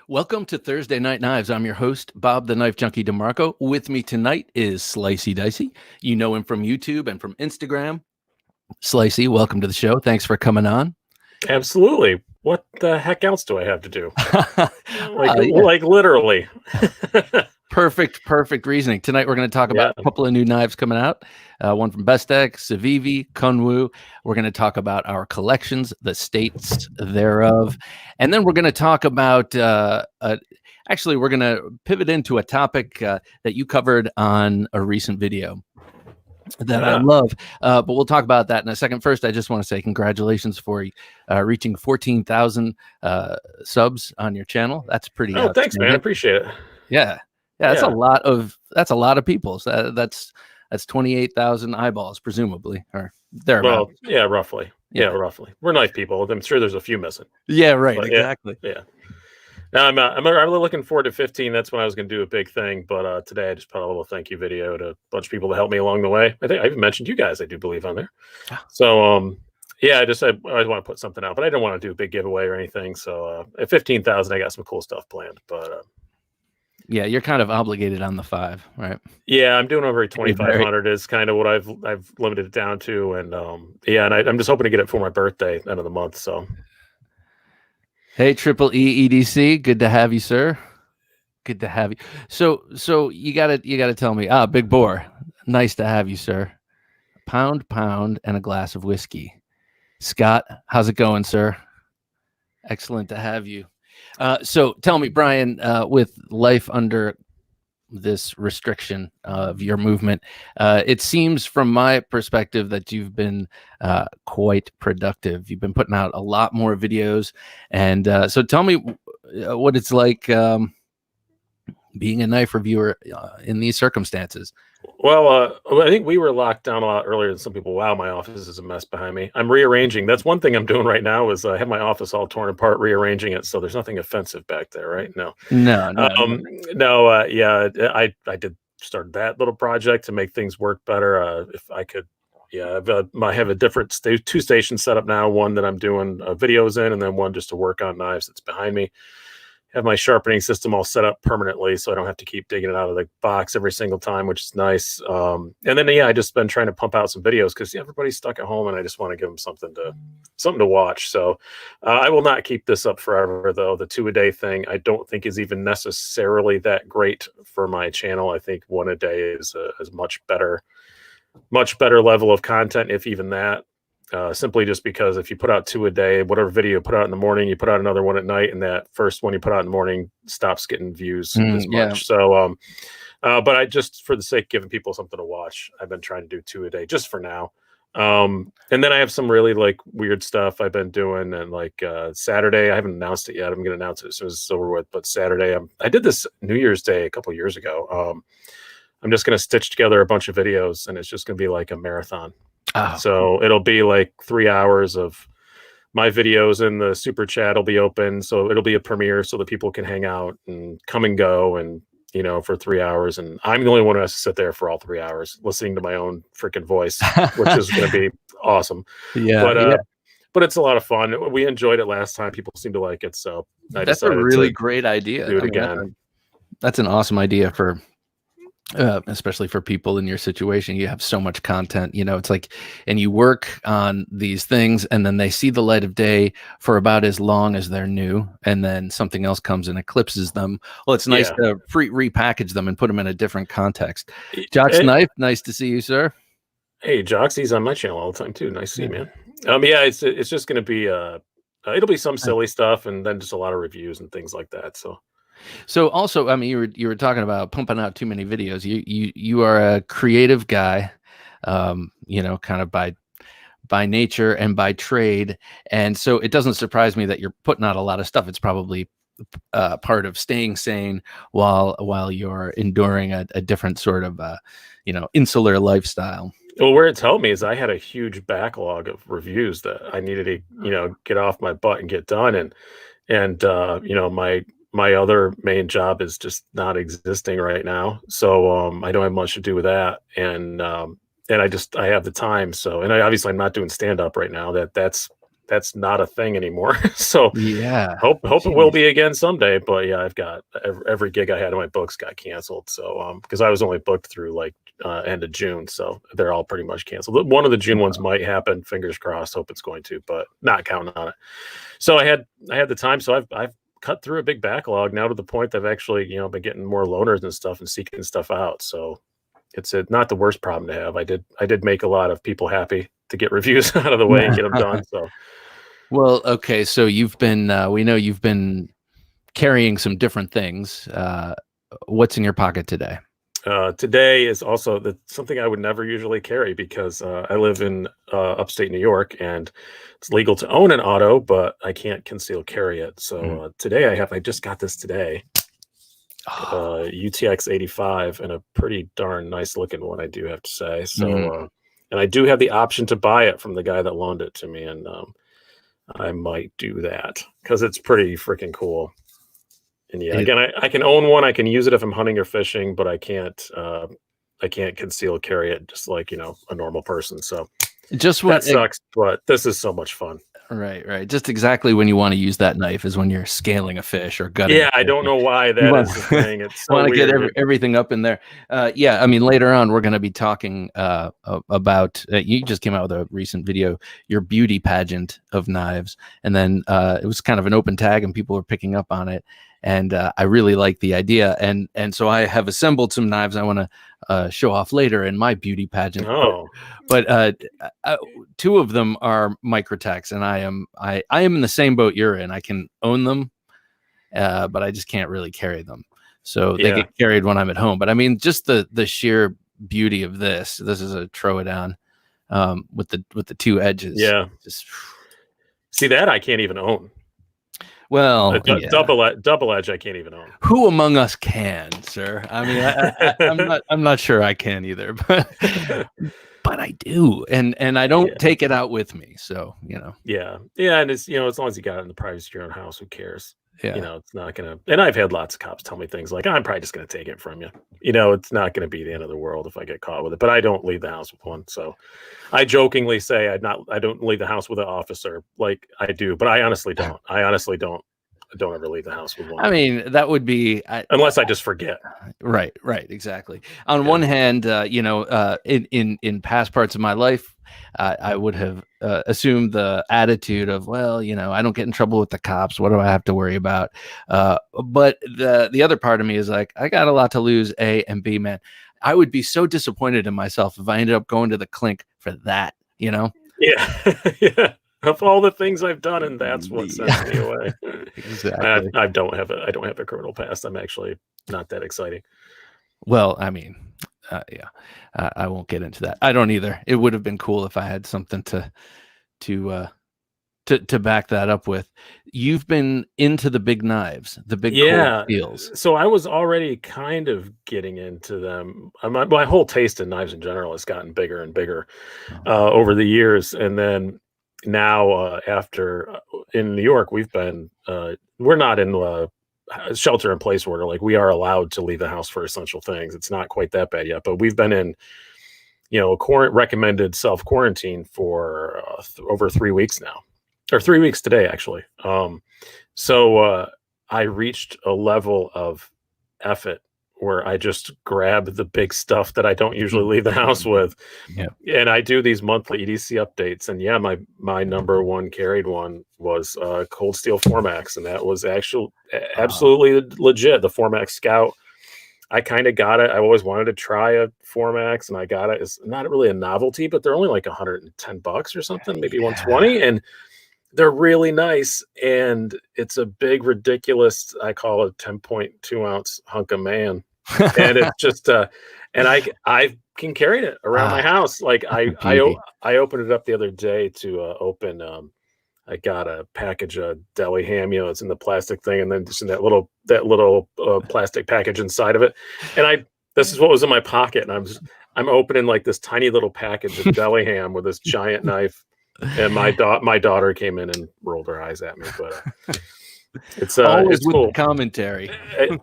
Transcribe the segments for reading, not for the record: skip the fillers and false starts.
Welcome to Thursday Night Knives. I'm your host, Bob the Knife Junkie DeMarco. With me tonight is Slicey Dicey. You know him from YouTube and from Instagram. Slicey, welcome to the show. Thanks for coming on. Absolutely. What the heck else do I have to do? Yeah. Like literally. Perfect reasoning. Tonight we're going to talk about a couple of new knives coming out. One from Bestech, Civivi, Kunwu. We're going to talk about our collections, the states thereof. And then we're going to talk about, actually, we're going to pivot into a topic that you covered on a recent video that I love. But we'll talk about that in a second. First, I just want to say congratulations for reaching 14,000 subs on your channel. That's pretty. Oh, thanks, man. I appreciate it. Yeah, that's a lot of people. So that's 28,000 eyeballs, presumably, or thereabouts. Well, yeah, roughly. Yeah, roughly. We're nice people. I'm sure there's a few missing. Yeah, right. But exactly. Yeah. Now I'm really looking forward to 15. That's when I was going to do a big thing. But today I just put a little thank you video to a bunch of people to help me along the way. I think I even mentioned you guys, I do believe, on there. So yeah, I want to put something out, but I didn't want to do a big giveaway or anything. So at 15,000, I got some cool stuff planned. But yeah, you're kind of obligated on the 5, right? Yeah, I'm doing over 2,500 is kind of what I've limited it down to, and yeah, and I'm just hoping to get it for my birthday end of the month. So. Hey, Triple E EDC, good to have you, sir. Good to have you. So you gotta tell me, Big Boar, nice to have you, sir. Pound, and a glass of whiskey. Scott, how's it going, sir? Excellent to have you. So tell me, Brian, with life under this restriction of your movement, it seems from my perspective that you've been quite productive. You've been putting out a lot more videos, and so tell me what it's like being a knife reviewer in these circumstances. Well, I think we were locked down a lot earlier than some people. Wow, my office is a mess behind me. I'm rearranging. That's one thing I'm doing right now is I have my office all torn apart, rearranging it. So there's nothing offensive back there, right? No. Yeah, I did start that little project to make things work better. If I could, yeah, I have a different 2 stations set up now. One that I'm doing videos in, and then one just to work on knives that's behind me. Have my sharpening system all set up permanently, so I don't have to keep digging it out of the box every single time, which is nice. And then I just been trying to pump out some videos because everybody's stuck at home, and I just want to give them something to watch. So I will not keep this up forever, though. The 2-a-day thing I don't think is even necessarily that great for my channel. I think 1 a day is much better level of content, if even that. Simply just because if you put out 2 a day, whatever video you put out in the morning, you put out another one at night, and that first one you put out in the morning stops getting views as much. So, but I just, for the sake of giving people something to watch, I've been trying to do 2 a day just for now. And then I have some really weird stuff I've been doing, and Saturday, I haven't announced it yet. I'm going to announce it as soon as it's over with. But Saturday, I did this New Year's Day a couple of years ago. I'm just going to stitch together a bunch of videos, and it's just going to be like a marathon. So it'll be 3 hours of my videos, and the super chat will be open. So it'll be a premiere so that people can hang out and come and go, and for 3 hours. And I'm the only one who has to sit there for all 3 hours listening to my own freaking voice, which is going to be awesome. But it's a lot of fun. We enjoyed it last time. People seem to like it. So that's a really great idea. Do it again. That's an awesome idea for especially for people in your situation. You have so much content, it's and you work on these things, and then they see the light of day for about as long as they're new, and then something else comes and eclipses them. Well, it's nice to repackage them and put them in a different context. Jock's Knife, nice to see you, sir. Hey, Jock's, he's on my channel all the time too. Nice to see you, man. Yeah, it's just going to be it'll be some silly stuff, and then just a lot of reviews and things like that. So also, I mean, you were talking about pumping out too many videos. You are a creative guy, kind of by nature and by trade, and so it doesn't surprise me that you're putting out a lot of stuff. It's probably part of staying sane while you're enduring a different sort of insular lifestyle. Well, where it's helped me is I had a huge backlog of reviews that I needed to get off my butt and get done, and my other main job is just not existing right now. So I don't have much to do with that. And I have the time. So, and I'm not doing stand up right now. That's that's not a thing anymore. So Yeah. hope it will Jeez. be again someday. But yeah, I've got every gig I had in my books got canceled. So because I was only booked through like end of June, so they're all pretty much canceled. One of the June ones might happen. Fingers crossed. Hope it's going to, but not counting on it. So I had the time. So I've cut through a big backlog now to the point that I've actually been getting more loaners and stuff and seeking stuff out. So it's not the worst problem to have. I did make a lot of people happy to get reviews out of the way and get them done. So Well, okay. So you've been, we know you've been carrying some different things. What's in your pocket today? today is also something I would never usually carry because I live in upstate New York and it's legal to own an auto, but I can't conceal carry it. So today I just got this today. UTX 85 and a pretty darn nice looking one, I do have to say. So and I do have the option to buy it from the guy that loaned it to me, and I might do that because it's pretty freaking cool. And yeah, again, I can own one. I can use it if I'm hunting or fishing, but I can't conceal carry it just like a normal person. So that sucks, but this is so much fun. Right. Just exactly when you want to use that knife is when you're scaling a fish or gutting. Yeah, I don't know why that is the thing. It's so want to weird. get everything up in there. Yeah, I mean, later on we're going to be talking about. You just came out with a recent video, your beauty pageant of knives, and then it was kind of an open tag, and people were picking up on it. And I really like the idea, and so I have assembled some knives I want to show off later in my beauty pageant. Oh, but two of them are Microtex, and I am in the same boat you're in. I can own them, but I just can't really carry them. So they get carried when I'm at home. But I mean, just the sheer beauty of this. This is a Troodon with the two edges. Yeah. Just see that I can't even own. Well, double edge I can't even own. Who among us can, sir? I mean, I'm not sure I can either, but I do, and I don't take it out with me. So Yeah, and it's as long as you got it in the privacy of your own house, who cares? Yeah. It's not gonna. And I've had lots of cops tell me things like, "I'm probably just gonna take it from you." It's not gonna be the end of the world if I get caught with it. But I don't leave the house with one. So I jokingly say I don't leave the house with an officer like I do, but I honestly don't. I don't ever leave the house with one. I mean, that would be unless I just forget. Right, exactly. On one hand, in past parts of my life, I would have assumed the attitude of, well, I don't get in trouble with the cops. What do I have to worry about? But the other part of me is like, I got a lot to lose, A, and B, man. I would be so disappointed in myself if I ended up going to the clink for that, Yeah. Yeah. Of all the things I've done, and that's what sends me away. Exactly. I don't have a criminal past. I'm actually not that exciting. Well, I mean, I won't get into that. I don't either. It would have been cool if I had something to back that up with. You've been into the big knives, the big cold steels. So I was already kind of getting into them. My whole taste in knives in general has gotten bigger and bigger over the years, and then now after in New York, we've been we're not in shelter in place order. Like, we are allowed to leave the house for essential things. It's not quite that bad yet, but we've been in recommended self quarantine for over 3 weeks now, or 3 weeks today actually. So I reached a level of effort where I just grab the big stuff that I don't usually leave the house with. And I do these monthly EDC updates. And my number one carried one was Cold Steel Formax. And that was absolutely legit. The Formax Scout. I kind of got it. I always wanted to try a Formax, and I got it. It's not really a novelty, but they're only like $110 or something, maybe 120. And they're really nice, and it's a big, ridiculous, I call it 10.2 ounce hunk of man. And it's just and I can carry it around my house. Like, I opened it up the other day to open I got a package of deli ham, it's in the plastic thing, and then just in that little plastic package inside of it. And this is what was in my pocket, and I'm opening like this tiny little package of deli ham with this giant knife. And my daughter came in and rolled her eyes at me, but it's always it's with cool the commentary.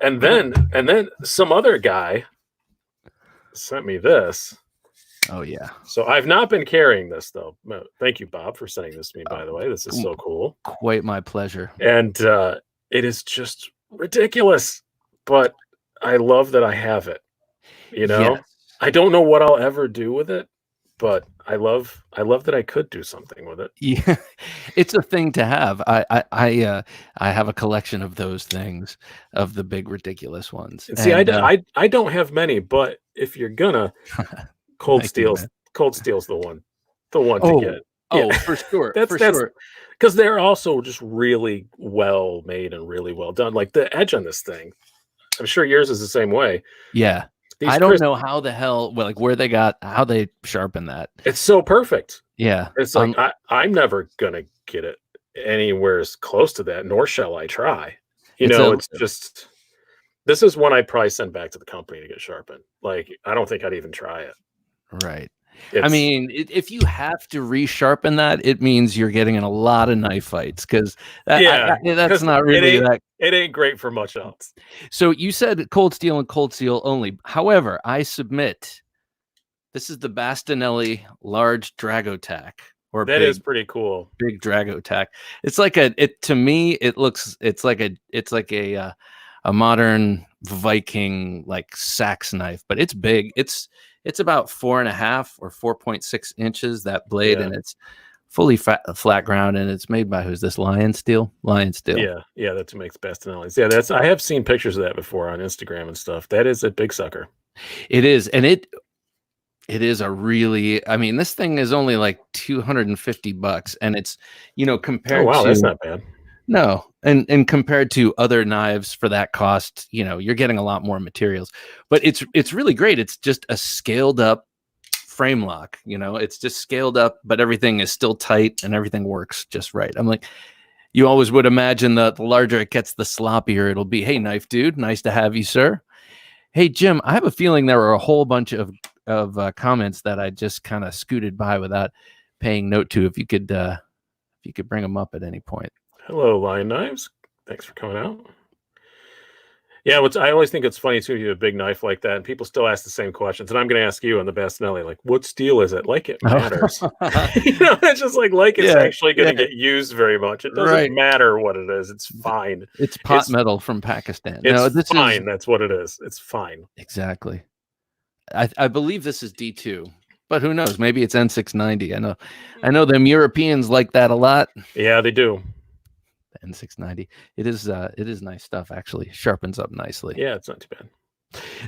and then some other guy sent me this. Oh yeah. So I've not been carrying this though. Thank you, Bob, for sending this to me. By the way, this is so cool. Quite my pleasure. And it is just ridiculous, but I love that I have it. You know, Yes. I don't know what I'll ever do with it, but I love that I could do something with it. Yeah, it's a thing to have. I have a collection of those things, of the big ridiculous ones. And see, And I don't have many, but if you're gonna Cold thank you, Steel's man. the one to Oh, get. oh, Yeah, for sure, that's for sure. because they're also just really well made and really well done. Like the edge on this thing, I'm sure yours is the same way. Yeah. These I don't crisp, know how the hell, well, like where they got, how they sharpen that. it's so perfect. Yeah. It's like I'm never gonna get it anywhere as close to that, nor shall I try. You It's know, a it's just this is one I'd probably send back to the company to get sharpened. Like I don't think I'd even try it. right. I It's mean, if you have to resharpen that, it means you're getting in a lot of knife fights because yeah, that's because not really that. it ain't great for much else. So you said cold steel and cold steel only. However, I submit this is the Bastinelli large Dragotac or That is pretty cool. big Dragotac. It's like to me, it's like a modern Viking like sax knife, but it's big. It's about 4.5 or 4.6 inches, that blade, Yeah. and it's fully flat ground, and it's made by who's this? Lion Steel. Yeah, that's what makes Bastinelli's. Yeah, I have seen pictures of that before on Instagram and stuff. That is a big sucker. It is, and it is a really. I mean, this thing is only like $250, and it's Oh compared wow, to that's not bad. no, and compared to other knives for that cost, you're getting a lot more materials, but it's really great. It's just a scaled up frame lock. It's just scaled up, but everything is still tight and everything works just right. I'm like, you always would imagine that the larger it gets, the sloppier it'll be. Hey, knife dude, nice to have you, sir. Hey, Jim, I have a feeling there were a whole bunch of comments that I just kind of scooted by without paying note to. If you could bring them up at any point. Hello, Lion Knives. Thanks for coming out. Yeah, I always think it's funny too. You have a big knife like that, and people still ask the same questions. And I'm going to ask you on the Bastinelli, like, what steel is it? Like it matters. It's just like it's actually going to get used very much. It doesn't matter what it is. It's fine. It's pot metal from Pakistan. It's fine. That's what it is. It's fine. Exactly. I believe this is D2, but who knows? Maybe it's N690. I know them Europeans like that a lot. Yeah, they do. N690. It is nice stuff, actually. Sharpens up nicely. Yeah, it's not too bad.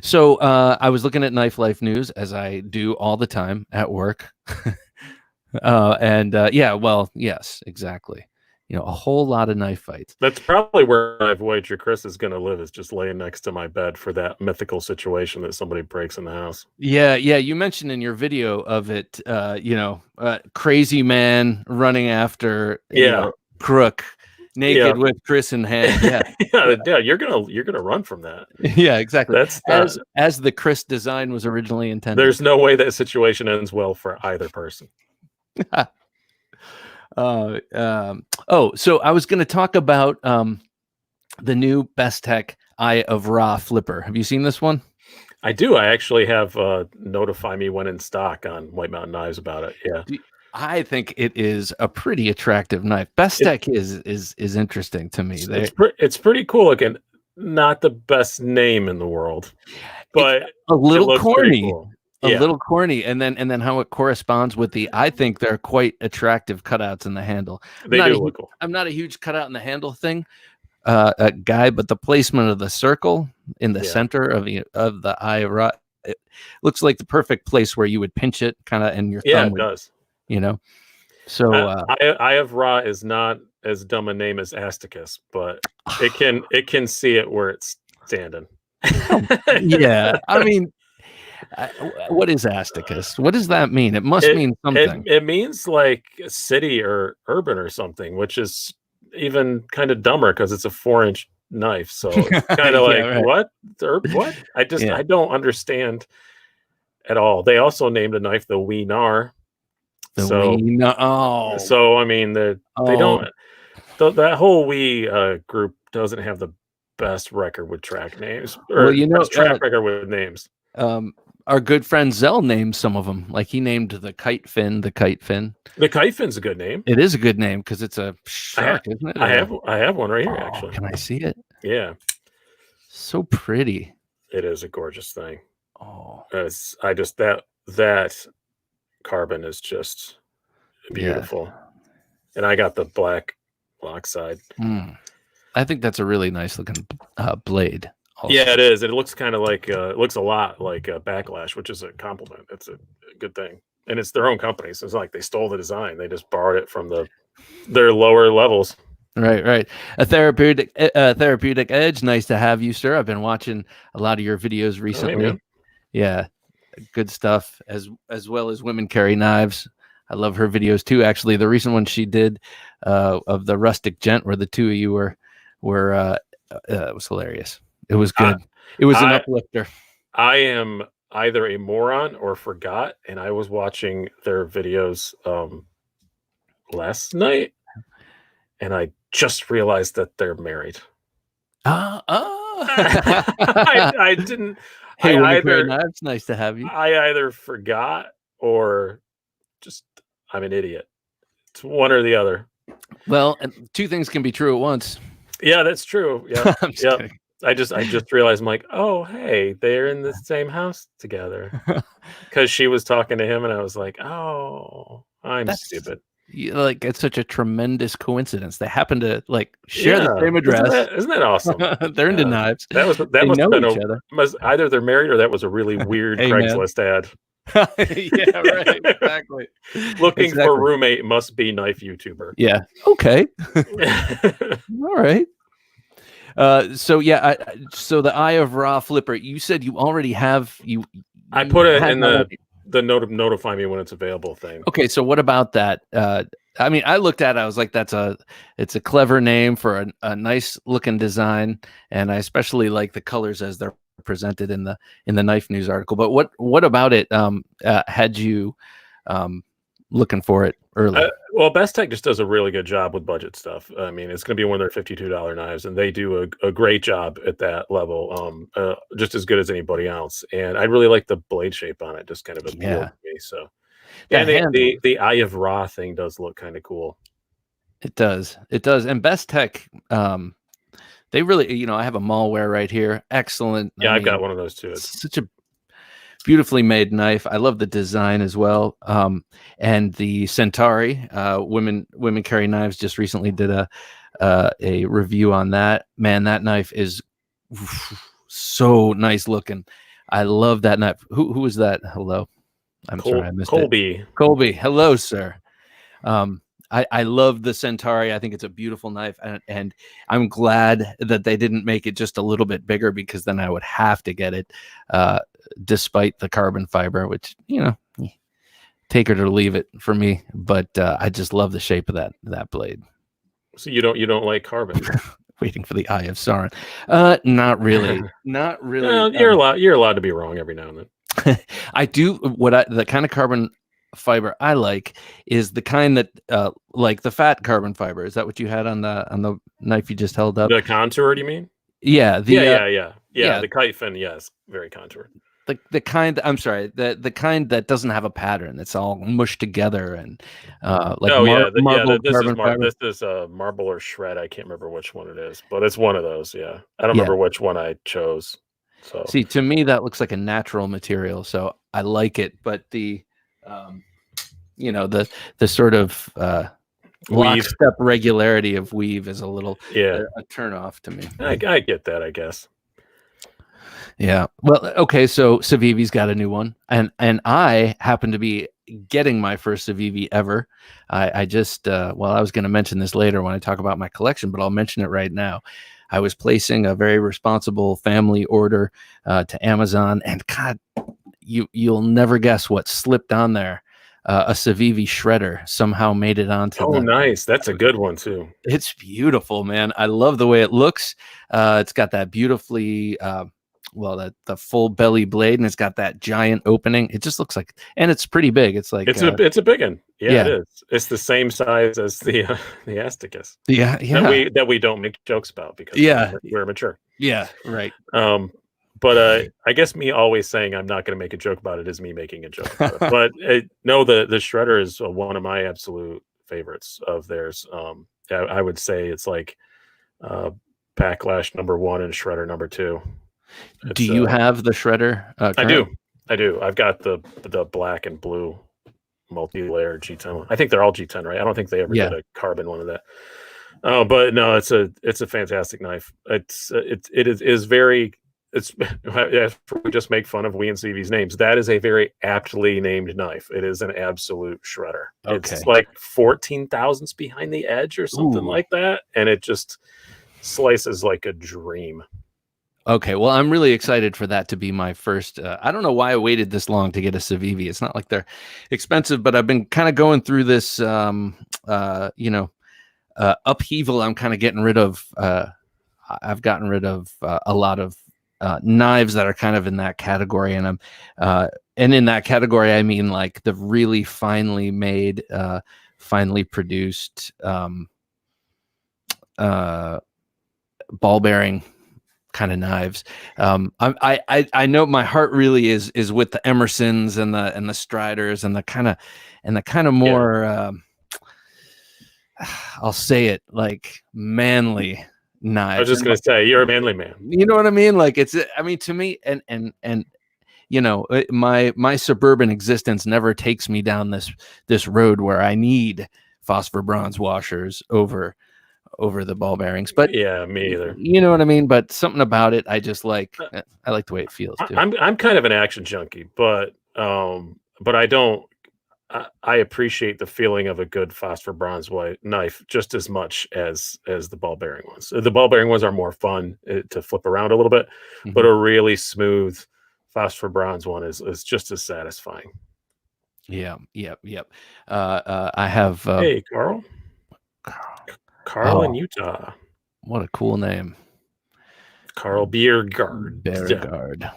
So I was looking at Knife Life News, as I do all the time at work. Yes, exactly. A whole lot of knife fights. That's probably where I've wagered Chris is going to live, is just laying next to my bed for that mythical situation that somebody breaks in the house. Yeah. You mentioned in your video of it, crazy man running after crook, naked with Chris in hand. Yeah. You're gonna run from that. Yeah, exactly. That's as the Chris design was originally intended. There's no way that situation ends well for either person. So I was going to talk about the new Best Tech Eye of Ra flipper. Have you seen this one? I do. I actually have notify me when in stock on White Mountain Knives about it. Yeah. I think it is a pretty attractive knife. Best Tech is interesting to me. It's pretty cool looking. Not the best name in the world, but it's a little corny. Cool. A little corny, and then how it corresponds with I think they're quite attractive cutouts in the handle. They do look cool. I'm not a huge cutout in the handle thing guy, but the placement of the circle in the center of the eye of Ra, it looks like the perfect place where you would pinch it, kind of, and your thumb. It does. So Eye of Ra is not as dumb a name as Asticus, but it can see it where it's standing. Yeah, I mean. What is Asticus? What does that mean? It must mean something. It means like city or urban or something, which is even kind of dumber because it's a 4-inch knife. So it's kind of what? What? I don't understand at all. They also named a knife the Weenar. So I mean they don't. That whole group doesn't have the best record with track names, or track record with names. our good friend Zell named some of them. Like he named the kite fin the kite fin. The kite fin's a good name. It is a good name because it's a shark, isn't it? I have one right here, Oh, actually. can I see it? Yeah, So pretty. it is a gorgeous thing. Oh, That carbon is just beautiful. yeah. And I got the black lock side. I think that's a really nice looking blade. Also. Yeah, it is. It looks kind of like it looks a lot like Backlash, which is a compliment. It's a good thing, and it's their own company, so it's not like they stole the design. They just borrowed it from their lower levels. Right. A therapeutic edge. Nice to have you, sir. I've been watching a lot of your videos recently. Oh, hey, yeah, good stuff. As well as Women Carry Knives. I love her videos too. Actually, the recent one she did of the rustic gent, where the two of you were it was hilarious. It was good. It was an uplifter. I am either a moron or forgot, and I was watching their videos last night, and I just realized that they're married. I didn't. Hey, it's nice to have you. I either forgot or just I'm an idiot. It's one or the other. Well, two things can be true at once. Yeah, that's true. Yeah, yeah. I just realized, I'm like, oh, hey, they're in the same house together. Because she was talking to him, and I was like, oh, that's stupid. Like, it's such a tremendous coincidence. They happen to like share the same address. Isn't that awesome? They're into knives. That must have been either they're married or that was a really weird Craigslist ad. Yeah, right. Exactly. Looking for roommate must be knife YouTuber. Yeah. Okay. All right. So the Eye of Ra flipper. You said you already have you. I put it in the notify me when it's available thing. Okay, so what about that? I mean, I looked at it, I was like, it's a clever name for a nice looking design, and I especially like the colors as they're presented in the Knife News article. But what about it had you looking for it early? Well, Best Tech just does a really good job with budget stuff. I mean, it's going to be one of their $52 knives, and they do a great job at that level, just as good as anybody else. And I really like the blade shape on it, just kind of appealed to me. So, and the Eye of Ra thing does look kind of cool. It does. And Best Tech, they really, I have a malware right here. Excellent. Yeah, I've got one of those too. It's such a beautifully made knife. I love the design as well. And the Centauri, Women Carry Knives, just recently did a review on that. Man, that knife is so nice looking. I love that knife. Who is that? Hello. Sorry, I missed Colby. Colby. Hello, sir. I love the Centauri. I think it's a beautiful knife, and I'm glad that they didn't make it just a little bit bigger, because then I would have to get it, despite the carbon fiber, which, take it or leave it for me. But I just love the shape of that blade. So you don't like carbon? Waiting for the Eye of Sauron. Not really. Not really. Well, you're allowed to be wrong every now and then. I do. The kind of carbon fiber I like is the kind that like the fat carbon fiber. Is that what you had on the knife you just held up? The contoured, you mean? Yeah. Yeah. The kite fin, yes, very contoured. The kind, I'm sorry, the kind that doesn't have a pattern. It's all mushed together and marble carbon fiber. This is a marble or shred. I can't remember which one it is, but it's one of those. Yeah, I don't remember which one I chose. So see, to me that looks like a natural material, so I like it. But the sort of lockstep regularity of weave is a little a turn off to me. I get that, I guess. Yeah. Well, okay. So Civivi's got a new one, and I happen to be getting my first Civivi ever. I just I was going to mention this later when I talk about my collection, but I'll mention it right now. I was placing a very responsible family order to Amazon, and God, you'll never guess what slipped on there. A Civivi shredder somehow made it onto. Oh, nice! That's a good one too. It's beautiful, man. I love the way it looks. It's got that beautifully. The full belly blade, and it's got that giant opening. It just looks like, and it's pretty big. It's like it's a big one. Yeah, it is. It's the same size as the Asticus. Yeah. That we don't make jokes about because we're mature. Yeah, right. But I guess me always saying I'm not going to make a joke about it is me making a joke about it. But no, the shredder is one of my absolute favorites of theirs. I would say it's like Backlash #1 and Shredder #2. Do you have the shredder? I do. I've got the black and blue multi-layer G10 one. I think they're all G10, right? I don't think they ever did a carbon one of that. Oh, but no, it's a fantastic knife. It is very. If we just make fun of we and CV's names, that is a very aptly named knife. It is an absolute shredder. Okay. It's like 14 thousandths behind the edge or something like that, and it just slices like a dream. Okay, well, I'm really excited for that to be my first. I don't know why I waited this long to get a Civivi. It's not like they're expensive, but I've been kind of going through this, upheaval. I'm kind of getting rid of. I've gotten rid of a lot of knives that are kind of in that category, and and in that category, I mean like the really finely made, finely produced ball bearing kind of knives. I know my heart really is with the Emersons and the Striders and the kind of more I'll say it, like manly knives. I was just going to say, you're a manly man. You know what I mean? Like to me, and my suburban existence never takes me down this road where I need phosphor bronze washers over the ball bearings. But yeah, me either. You know what I mean? But something about it, I just like. I like the way it feels too. I'm kind of an action junkie, but I don't. I appreciate the feeling of a good phosphor bronze white knife just as much as the ball bearing ones. The ball bearing ones are more fun to flip around a little bit, but a really smooth phosphor bronze one is just as satisfying. Yeah. I have. Hey, Carl. Carl in Utah. What a cool name. Carl Biergard. Biergard.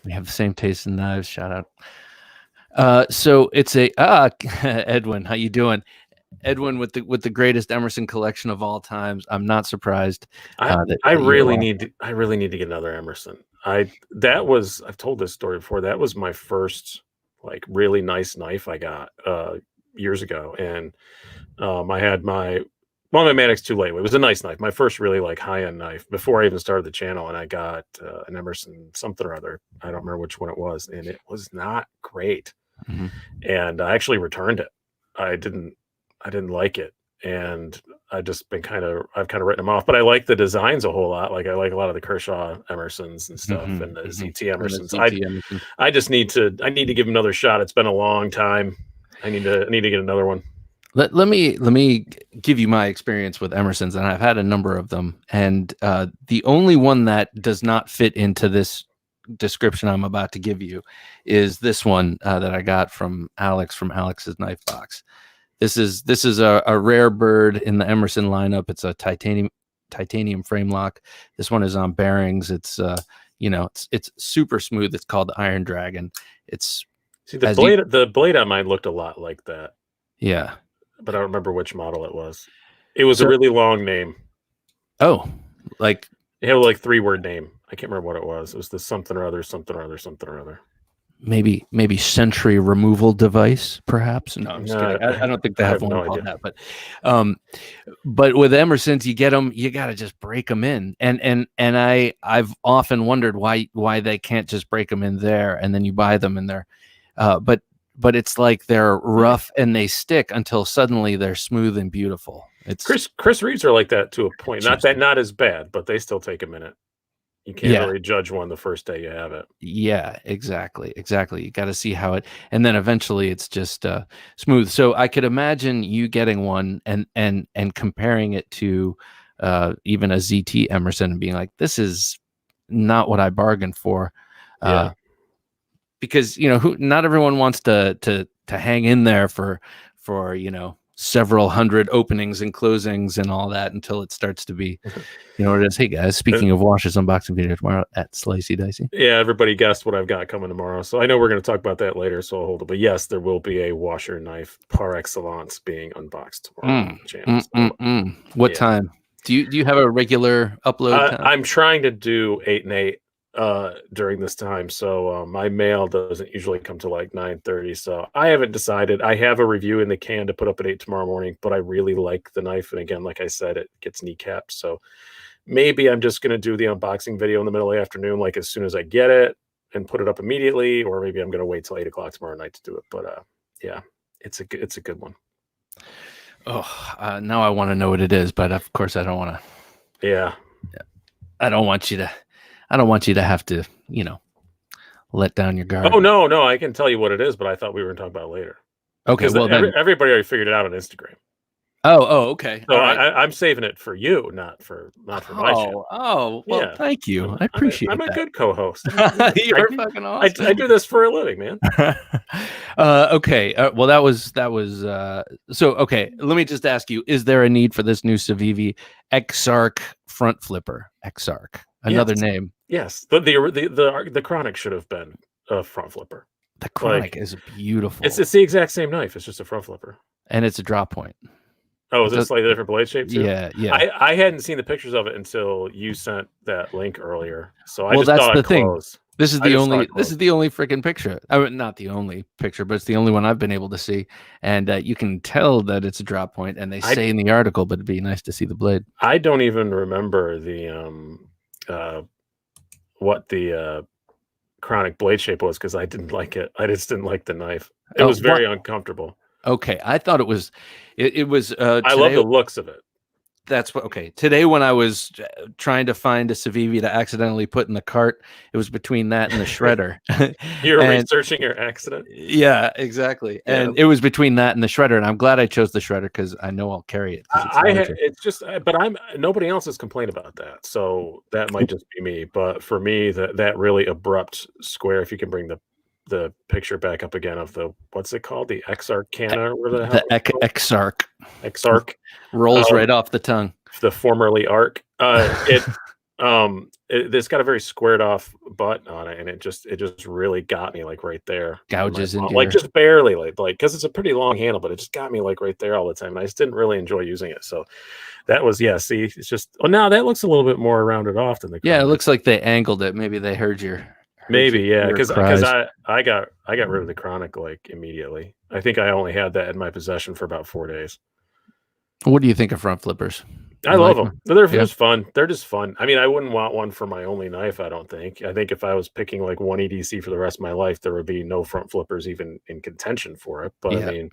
We have the same taste in knives. Shout out. So it's Edwin, how you doing? Edwin with the greatest Emerson collection of all times. I'm not surprised. I really need to get another Emerson. I've told this story before. That was my first like really nice knife I got years ago, and I had my Manix 2 Lightweight. It was a nice knife, my first really like high-end knife before I even started the channel, and I got an Emerson something or other. I don't remember which one it was, and it was not great. And I actually returned it. I didn't like it, and I've kind of written them off. But I like the designs a whole lot. Like I like a lot of the Kershaw Emersons and stuff, and the ZT Emersons. I just need to give them another shot. It's been a long time. I need to get another one. Let me give you my experience with Emersons, and I've had a number of them, and the only one that does not fit into this description I'm about to give you is this one that I got from Alex from Alex's Knife Box. This is a rare bird in the Emerson lineup. It's a titanium frame lock. This one is on bearings. It's it's super smooth. It's called the Iron Dragon. The blade on mine looked a lot like that. Yeah. But I don't remember which model it was. It was a really long name. Oh, like it had like 3-word name. I can't remember what it was. It was the something or other, something or other, something or other. Maybe Sentry removal device, perhaps. No, I'm just kidding. I don't think they have one called that. But with Emersons, you get them, you got to just break them in. And I've often wondered why they can't just break them in there, and then you buy them and they're, but it's like they're rough and they stick until suddenly they're smooth and beautiful. It's Chris Reeves are like that to a point. Not as bad, but they still take a minute. You can't really judge one the first day you have it. Yeah, exactly. You got to see how it, and then eventually it's just smooth. So I could imagine you getting one and comparing it to even a ZT Emerson and being like, this is not what I bargained for. Because not everyone wants to hang in there for several hundred openings and closings and all that until it starts to be, it is. Hey guys, speaking of washers, unboxing video tomorrow at Slicey Dicey. Yeah, everybody guessed what I've got coming tomorrow, so I know we're going to talk about that later. So I'll hold it. But yes, there will be a washer knife par excellence being unboxed tomorrow on the channel. What time? Do you have a regular upload time? I'm trying to do 8 and 8. during this time, so my mail doesn't usually come to like 9:30. So I haven't decided. I have a review in the can to put up at 8 tomorrow morning, but I really like the knife, and again, like I said, it gets kneecapped. So maybe I'm just gonna do the unboxing video in the middle of the afternoon, like as soon as I get it, and put it up immediately, or maybe I'm gonna wait till 8 o'clock tomorrow night to do it. But yeah, it's a good one. Oh, now I want to know what it is, but of course I don't want to. Yeah. I don't want you to have to, let down your guard. Oh no, I can tell you what it is, but I thought we were gonna talk about it later. Okay, well then. Everybody already figured it out on Instagram. Oh, okay. So I'm saving it for you, not for my show. Oh, well, yeah. Thank you. I appreciate I'm that. a good co-host. You're fucking awesome. I do this for a living, man. Okay. Well, that was so okay. Let me just ask you: is there a need for this new Civivi Exarch front flipper? Exarch, another name. Yes, the Chronic should have been a front flipper. The Chronic is beautiful. It's the exact same knife. It's just a front flipper, and it's a drop point. Oh, is it slightly different blade shape too? Yeah. I hadn't seen the pictures of it until you sent that link earlier. So that's the thing. Close. This is the only freaking picture. I mean, not the only picture, but it's the only one I've been able to see. And you can tell that it's a drop point, and they say in the article, but it'd be nice to see the blade. I don't even remember the what the Chronic blade shape was, because I didn't like it. I just didn't like the knife. It was very uncomfortable. Okay, I thought it was. It was. I love the looks of it. That's what. Okay, today when I was trying to find a Civivi to accidentally put in the cart, it was between that and the shredder. You were researching your accident. Yeah, exactly. Yeah. And it was between that and the shredder, and I'm glad I chose the shredder because I know I'll carry it. It's just, but nobody else has complained about that, so that might just be me. But for me, that really abrupt square. If you can bring the picture back up again of the, what's it called, the Exarchana, or the Exarch rolls right off the tongue. The formerly Arc. It's got a very squared off butt on it, and it just really got me like right there. Gouges into like just barely, like because it's a pretty long handle, but it just got me like right there all the time, and I just didn't really enjoy using it. So that was see, it's just now that looks a little bit more rounded off than the Chronic. Yeah, it looks like they angled it. Maybe they heard your. Maybe, because I got rid of the Chronic like immediately. I think I only had that in my possession for about 4 days. What do you think of front flippers? I love them. They're just fun. They're just fun. I mean, I wouldn't want one for my only knife, I don't think. I think if I was picking like one EDC for the rest of my life, there would be no front flippers even in contention for it. But I mean,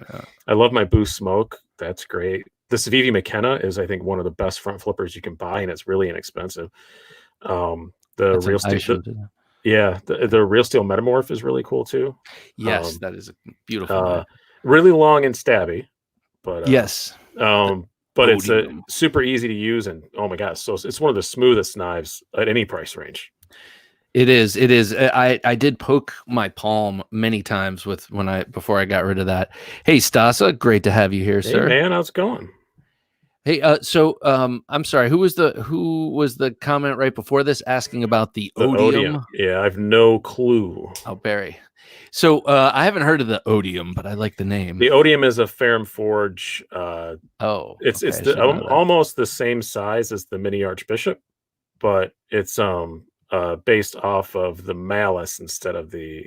I love my Boost Smoke. That's great. The Civivi McKenna is, I think, one of the best front flippers you can buy, and it's really inexpensive. The Real Steel. The Real Steel Metamorph is really cool too. Yes, that is a beautiful. Really long and stabby, but yes. But it's super easy to use, and oh my gosh, so it's one of the smoothest knives at any price range. It is. I did poke my palm many times before I got rid of that. Hey, Stasa, great to have you here, sir. Man, how's it going? Hey, so I'm sorry. Who was the comment right before this asking about the odium? Yeah, I have no clue. Oh, Barry. So I haven't heard of the odium, but I like the name. The odium is a Ferrum Forge. It's almost the same size as the Mini Archbishop, but it's based off of the Malice instead of the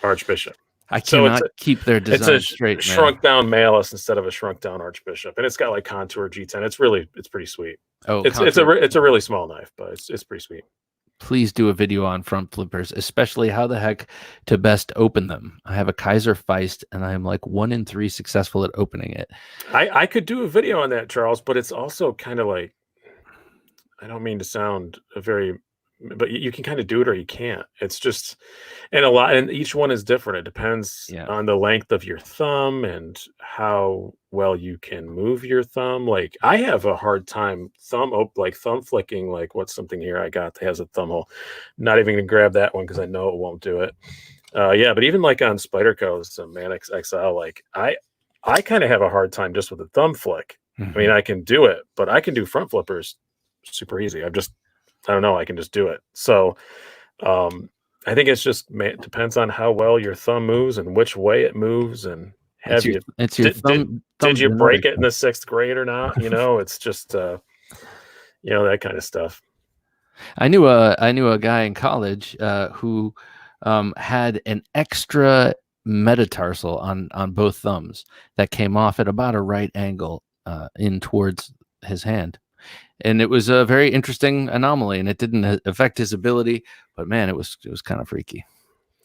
Archbishop. I cannot keep their design straight. It's a shrunk down Malice instead of a shrunk down Archbishop, and it's got like contour G10. It's pretty sweet. Oh, it's a really small knife, but it's pretty sweet. Please do a video on front flippers, especially how the heck to best open them. I have a Kaiser Feist, and I am like 1 in 3 successful at opening it. I could do a video on that, Charles, but it's also kind of like, I don't mean to sound but you can kind of do it or you can't. It's just, and each one is different. It depends on the length of your thumb and how well you can move your thumb. Like I have a hard time thumb flicking. Like what's something here I got that has a thumb hole? Not even gonna grab that one because I know it won't do it. But even like on Spyderco's Manix XL, like I kind of have a hard time just with a thumb flick. Mm-hmm. I mean, I can do it, but I can do front flippers super easy. I don't know. I can just do it. So I think it's just depends on how well your thumb moves and which way it moves. And did you break it in the 6th grade or not? It's just, that kind of stuff. I knew a guy in college who had an extra metatarsal on both thumbs that came off at about a right angle in towards his hand. And it was a very interesting anomaly, and it didn't affect his ability, but man, it was kind of freaky.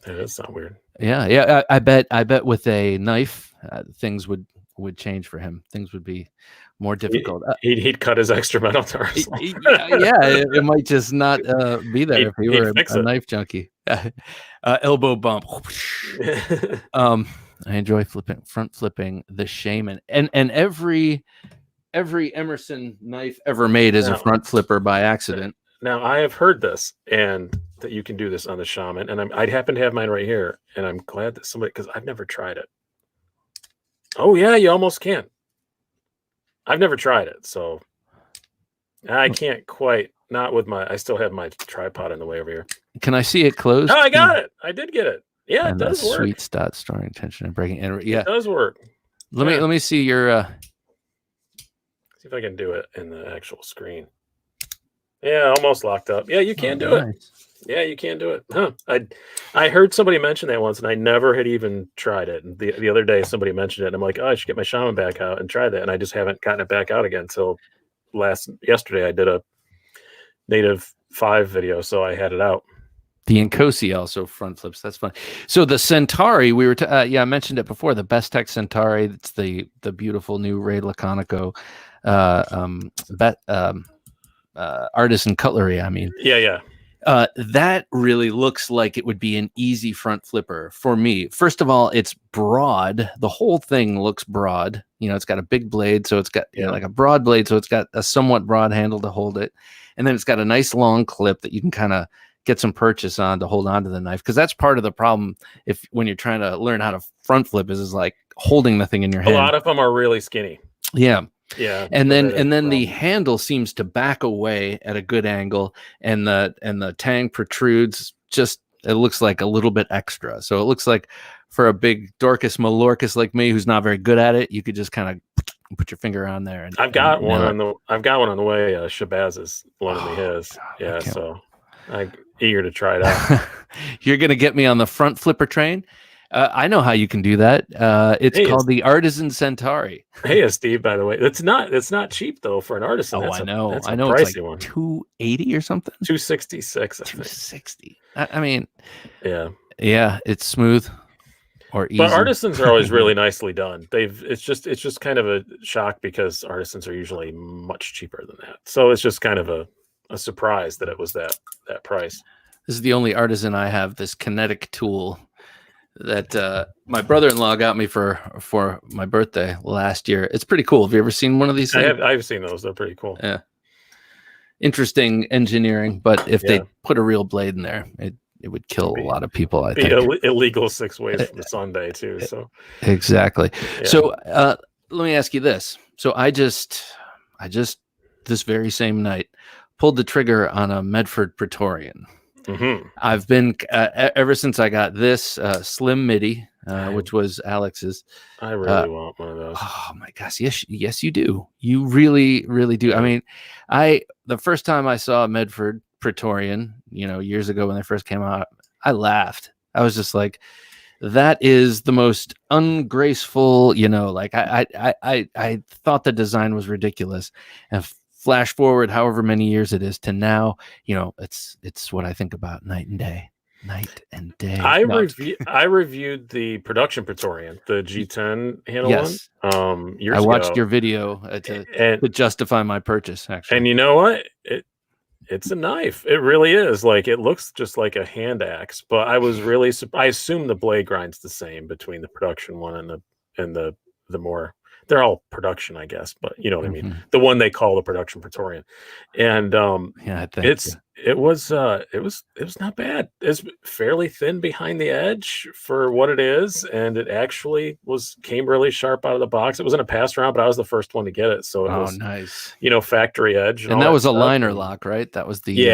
Yeah, that sounds weird. Yeah. I bet with a knife, things would change for him. Things would be more difficult. He'd cut his extra metatarsal. Yeah, it might just not be there if he were fix a it. knife junkie. Elbow bump. I enjoy front flipping the shaman, and every Emerson knife ever made is a front flipper by accident. Now I have heard this, and that you can do this on the shaman, and I happen to have mine right here, and I'm glad that somebody, because I've never tried it. Oh yeah, you almost can. I've never tried it, so I can't quite. Not with my. I still have my tripod in the way over here. Can I see it closed? Oh, I got it. I did get it. Yeah, and it does work. Sweet start, storing tension and breaking. And yeah, it does work. Let me see your. See if I can do it in the actual screen. Yeah, almost locked up. Yeah, you can do it. Yeah, you can do it. Huh. I heard somebody mention that once, and I never had even tried it. And the other day, somebody mentioned it, and I'm like, oh, I should get my shaman back out and try that. And I just haven't gotten it back out again until yesterday. I did a native 5 video, so I had it out. The Nkosi also front flips. That's fun. So the Centauri, we were I mentioned it before. The Best Tech Centauri. It's the beautiful new Ray Laconico artisan cutlery. I mean, yeah. That really looks like it would be an easy front flipper for me. First of all, it's broad. The whole thing looks broad. It's got a big blade, so it's got like a broad blade, so it's got a somewhat broad handle to hold it, and then it's got a nice long clip that you can kind of get some purchase on to hold on to the knife, because that's part of the problem when you're trying to learn how to front flip is like holding the thing in your hand. A lot of them are really skinny. Yeah. And then the problem. handle seems to back away at a good angle, and the tang protrudes just, it looks like a little bit extra. So it looks like for a big Dorcas Malorcas like me who's not very good at it, you could just kind of put your finger on there. And I've got one on the way. Shabazz is loaning me his. Yeah, so I'm eager to try it out. You're gonna get me on the front flipper train. I know how you can do that. It's called the Artisan Centauri. Hey, Steve. By the way, it's not cheap though for an artisan. Oh, I know. That's I know. Pricey it's like one. $280 or something. $266. $260. I mean, yeah, it's smooth or easy. But artisans are always really nicely done. It's just kind of a shock because artisans are usually much cheaper than that. So it's just kind of a surprise that it was that price. This is the only artisan I have. This kinetic tool that my brother-in-law got me for my birthday last year. It's pretty cool. Have you ever seen one of these things? I've seen those. They're pretty cool. Yeah. Interesting engineering, but if they put a real blade in there, it would kill a lot of people, I think. Illegal 6 ways from the Sunday too. So exactly. Yeah. So let me ask you this. So I just this very same night pulled the trigger on a Medford Praetorian. Mm-hmm. I've been ever since I got this slim MIDI, which was Alex's. I really want one of those. Oh my gosh, yes, you do. You really, really do. I mean, the first time I saw a Medford Praetorian, years ago when they first came out, I laughed. I was just like, that is the most ungraceful. Like I thought the design was ridiculous, and flash forward however many years it is to now, it's what I think about night and day. I reviewed the production Praetorian, the G10 handle one. Years I watched ago. your video to justify my purchase, actually. And you know what? It's a knife. It really is. Like, it looks just like a hand axe, but I was really I assume the blade grind's the same between the production one and the more. They're all production, I guess, but you know what I mean. The one they call the production Praetorian, and it was not bad. It's fairly thin behind the edge for what it is, and it actually came really sharp out of the box. It wasn't a pass round, but I was the first one to get it, so it was nice. Factory edge, and that was a liner lock, right? That was the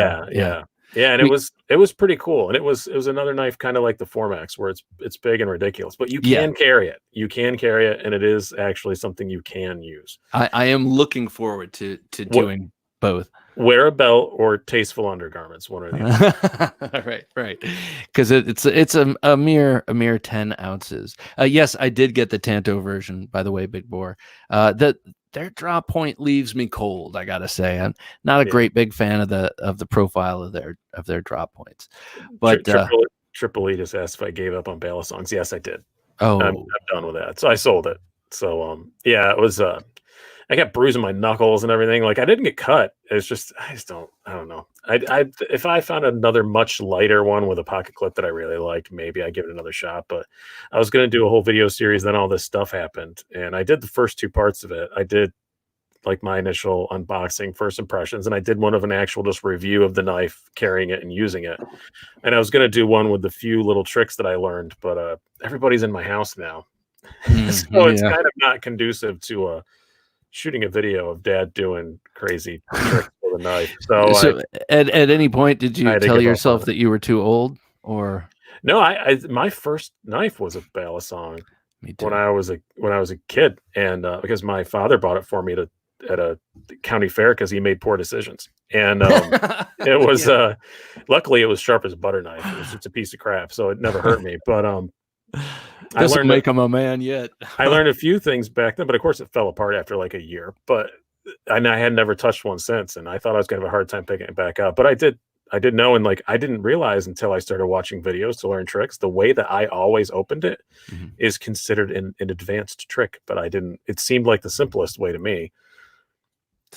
and it was pretty cool, and it was another knife kind of like the Formax, where it's big and ridiculous, but you can carry it. You can carry it, and it is actually something you can use. I am looking forward to doing Both. Wear a belt or tasteful undergarments, one or the other. Right. Because it's a mere 10 ounces. Yes, I did get the Tanto version, by the way, Big Boar. Their drop point leaves me cold. I gotta say, I'm not a great big fan of the profile of their drop points. But Triple E just asked if I gave up on balisongs. Yes, I did. Oh, I'm done with that. So I sold it. So yeah, it was I got bruising my knuckles and everything. Like I didn't get cut. It's just I don't know. If I found another much lighter one with a pocket clip that I really liked, maybe I'd give it another shot. But I was gonna do a whole video series, then all this stuff happened. And I did the first 2 parts of it. I did like my initial unboxing, first impressions, and I did one of an actual just review of the knife, carrying it and using it. And I was gonna do one with the few little tricks that I learned, but everybody's in my house now. So it's kind of not conducive to shooting a video of Dad doing crazy tricks with a knife. So at any point, did you tell yourself that you were too old, or no? My first knife was a balisong when I was a kid, and because my father bought it for me at a county fair because he made poor decisions, and it was luckily it was sharp as a butter knife. It was just a piece of crap, so it never hurt me. But doesn't make him a man yet. I learned a few things back then, but of course it fell apart after like a year. But I had never touched one since, and I thought I was going to have a hard time picking it back up. But I did know, and like I didn't realize until I started watching videos to learn tricks, the way that I always opened it is considered an advanced trick. But I didn't. It seemed like the simplest way to me.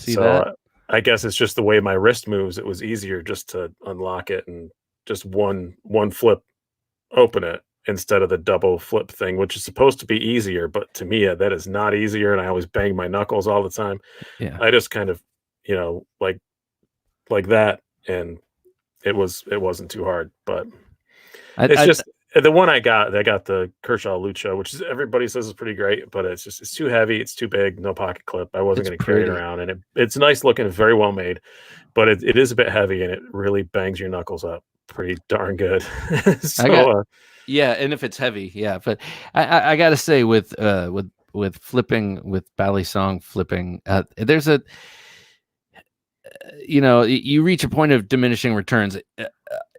I guess it's just the way my wrist moves. It was easier just to unlock it and just one flip, open it, instead of the double flip thing, which is supposed to be easier, but to me that is not easier, and I always bang my knuckles all the time. I just kind of like that, and it wasn't too hard. But it's just the one I got the Kershaw Lucha, which is everybody says is pretty great, but it's too heavy, it's too big, no pocket clip. I wasn't going to carry it around, and it's nice looking, it's very well made, but it is a bit heavy, and it really bangs your knuckles up pretty darn good. Yeah, and if it's heavy, but I gotta say with flipping, with balisong flipping, there's a you reach a point of diminishing returns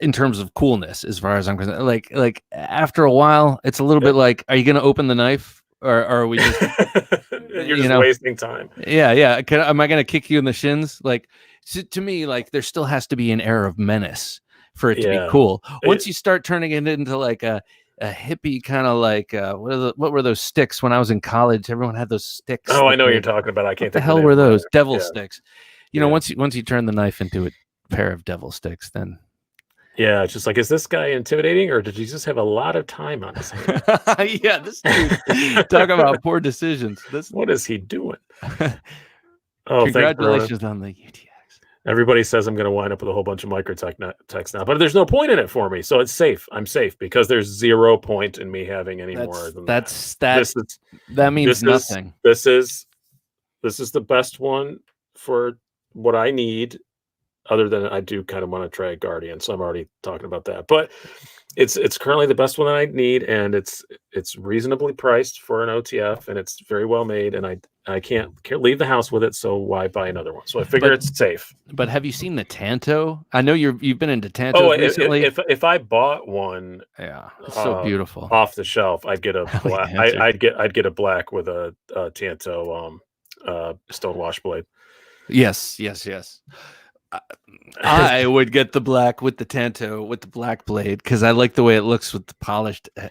in terms of coolness, as far as I'm concerned. Like after a while, it's a little bit like, are you gonna open the knife, or are we just you're just wasting time? Yeah. Am I gonna kick you in the shins? Like, to me, like there still has to be an air of menace for it to be cool. Once you start turning it into like a hippie kind of like what were those sticks when I was in college? Everyone had those sticks. Oh, I know what you're talking about. I can't think. What the hell were those? Devil sticks. Once you turn the knife into a pair of devil sticks, then it's just like, is this guy intimidating, or did he just have a lot of time on his hands? This dude, talk about poor decisions. What is he doing? Congratulations on the UTX. Everybody says I'm going to wind up with a whole bunch of microtech now, but there's no point in it for me, so it's safe. I'm safe because there's 0 point in me having any more than that. That means nothing. This is the best one for what I need. Other than I do kind of want to try a Guardian, so I'm already talking about that. But it's currently the best one that I need, and it's reasonably priced for an OTF, and it's very well made, and I can't leave the house with it, so why buy another one? So I figure it's safe. But have you seen the Tanto? I know you've been into Tanto recently. If I bought one, it's so beautiful off the shelf, I'd get a black. I'd get a black with a Tanto stonewash blade. Yes. I would get the black with the Tanto with the black blade because I like the way it looks with the polished. I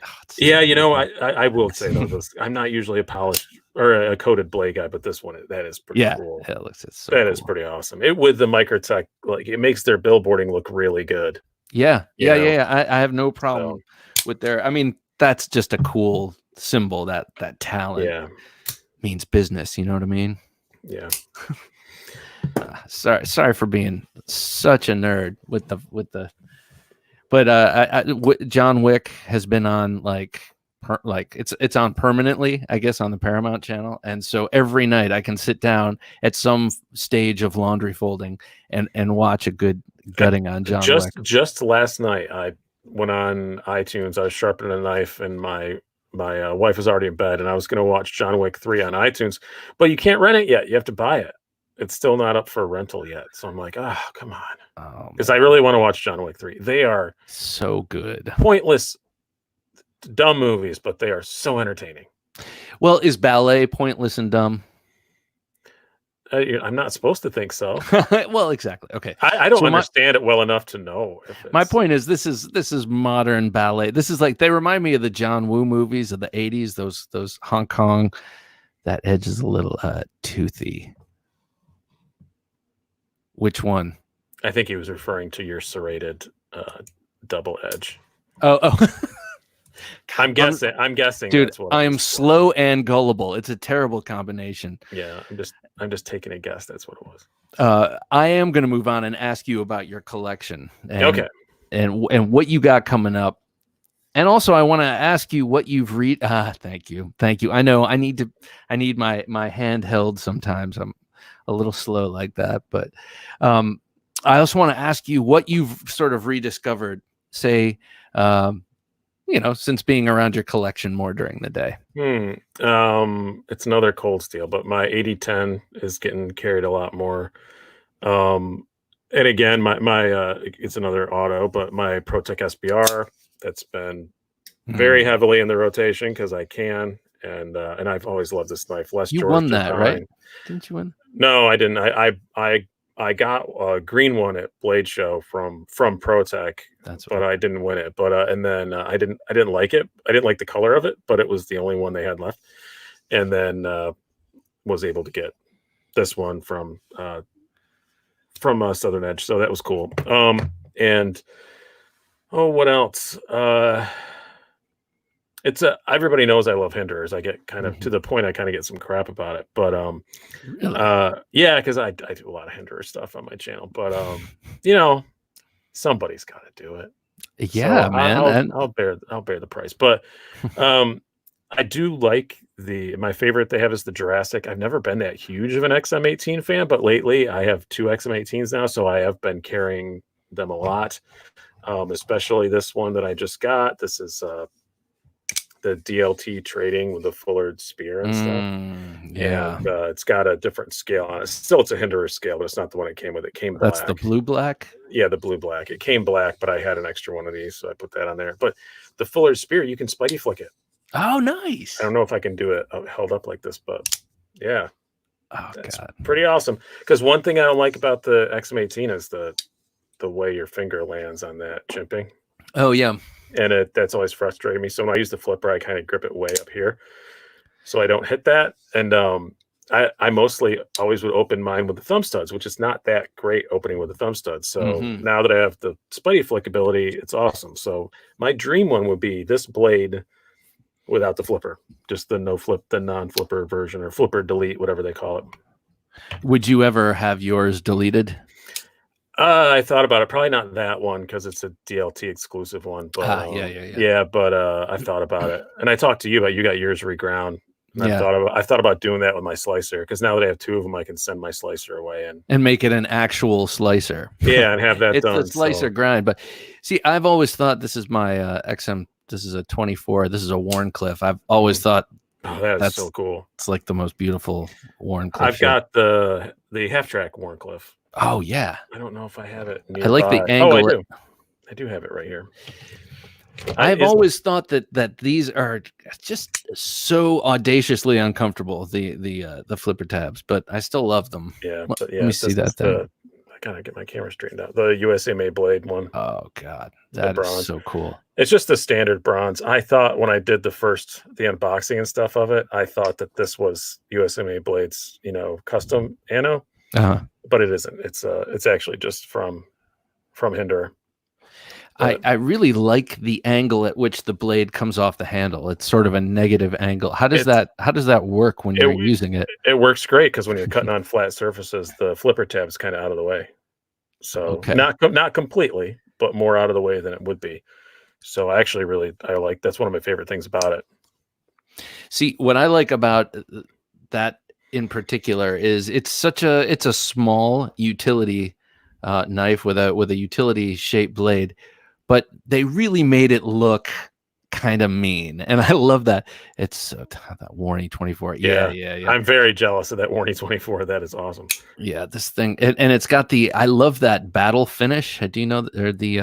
will say though, I'm not usually a polished or a coated blade guy, but this one that is pretty cool. It looks cool. Is pretty awesome. It with the Microtech, like it makes their billboarding look really good. Yeah. I have no problem with their. I mean, that's just a cool symbol that talent means business. You know what I mean? Yeah. Sorry for being such a nerd with the but John Wick has been on like it's on permanently, I guess, on the Paramount channel, and so every night I can sit down at some stage of laundry folding and watch a good gutting on John Wick. Just last night I went on iTunes. I was sharpening a knife, and my wife was already in bed, and I was going to watch John Wick 3 on iTunes, but you can't rent it yet. You have to buy it. it's still not up for rental yet. So I'm like, oh, come on. Oh, Because I really want to watch John Wick 3. They are so good. pointless, dumb movies, but they are so entertaining. Well, is ballet pointless and dumb? I'm not supposed to think so. Well, exactly. Okay. I don't So understand it well enough to know. If my it's, point is this is modern ballet. This is like, they remind me of the John Woo movies of the 80s, those Hong Kong. That edge is a little toothy. Which one? I think he was referring to your serrated double edge. Oh. I'm guessing. Dude, That's what I am slow and gullible. It's a terrible combination. Yeah, I'm just taking a guess. That's what it was. I am going to move on and ask you about your collection. Okay. And what you got coming up. And also, I want to ask you what you've read. Thank you. I know I need my hand held sometimes. I'm a little slow like that, but I also want to ask you what you've sort of rediscovered, say, since being around your collection more during the day. It's another cold steel, but my 8010 is getting carried a lot more. And again, my it's another auto, but my ProTech SBR, that's been very heavily in the rotation because I can, and I've always loved this knife. You won that, right? Didn't you win? No, I didn't. I got a green one at Blade Show from ProTech, but I didn't win it. But and then I didn't like it. I didn't like the color of it, but it was the only one they had left. And then was able to get this one from Southern Edge, so that was cool. And what else? Everybody knows I love Hinderers. I get kind of to the point I kind of get some crap about it, but really? yeah, because I do a lot of Hinderer stuff on my channel, but somebody's got to do it. Yeah, so man. I'll bear the price, but I do like my favorite they have is the Jurassic. I've never been that huge of an XM18 fan, but lately I have 2 XM18s now, so I have been carrying them a lot. Especially this one that I just got. This is the DLT trading with the Fullered spear and stuff. Yeah, and it's got a different scale on it. Still, it's a Hinderer scale, but it's not the one it came with. It came black. That's the blue black. Yeah, the blue black. It came black, but I had an extra one of these, so I put that on there. But the Fullered spear, you can Spidey flick it. Oh, nice. I don't know if I can do it held up like this, but yeah. Oh, that's God. Pretty awesome. Because one thing I don't like about the XM18 is the way your finger lands on that chimping. Oh, yeah. And that's always frustrated me. So when I use the flipper, I kind of grip it way up here so I don't hit that. And I mostly always would open mine with the thumb studs, which is not that great opening with the thumb studs. So now that I have the Spidey flick ability, it's awesome. So my dream one would be this blade without the flipper, just the non-flipper version, or flipper delete, whatever they call it. Would you ever have yours deleted? I thought about it. Probably not that one because it's a DLT exclusive one. But yeah. But I thought about it, and I talked to you about. You got yours reground. I thought about doing that with my slicer, because now that I have 2 of them, I can send my slicer away and make it an actual slicer. Yeah, and have that it's done. It's a slicer grind. But see, I've always thought this is my XM. This is a 24. This is a Warncliffe. I've always thought that's so cool. It's like the most beautiful Warncliffe. I've got the half track Warncliffe. Oh yeah. I don't know if I have it nearby. I like the angle. Oh, I do. I do have it right here. I've always thought that these are just so audaciously uncomfortable, the flipper tabs, but I still love them. Yeah, let me see that thing. I gotta get my camera straightened out. The USA made blade one. Oh God, that is so cool. It's just the standard bronze. I thought when I did the unboxing and stuff of it, I thought that this was USA made blades, custom anno. But it isn't. It's actually just from Hinderer. I really like the angle at which the blade comes off the handle. It's sort of a negative angle. How does that work when you're using it? It works great because when you're cutting on flat surfaces, the flipper tab is kind of out of the way. So not completely, but more out of the way than it would be. So I actually I like, that's one of my favorite things about it. See, what I like about that in particular is it's a small utility knife with a utility shaped blade, but they really made it look kind of mean, and I love that. It's that Warney 24. Yeah. I'm very jealous of that Warney 24. That is awesome. Yeah, this thing, and it's got the. I love that battle finish. Do you know or the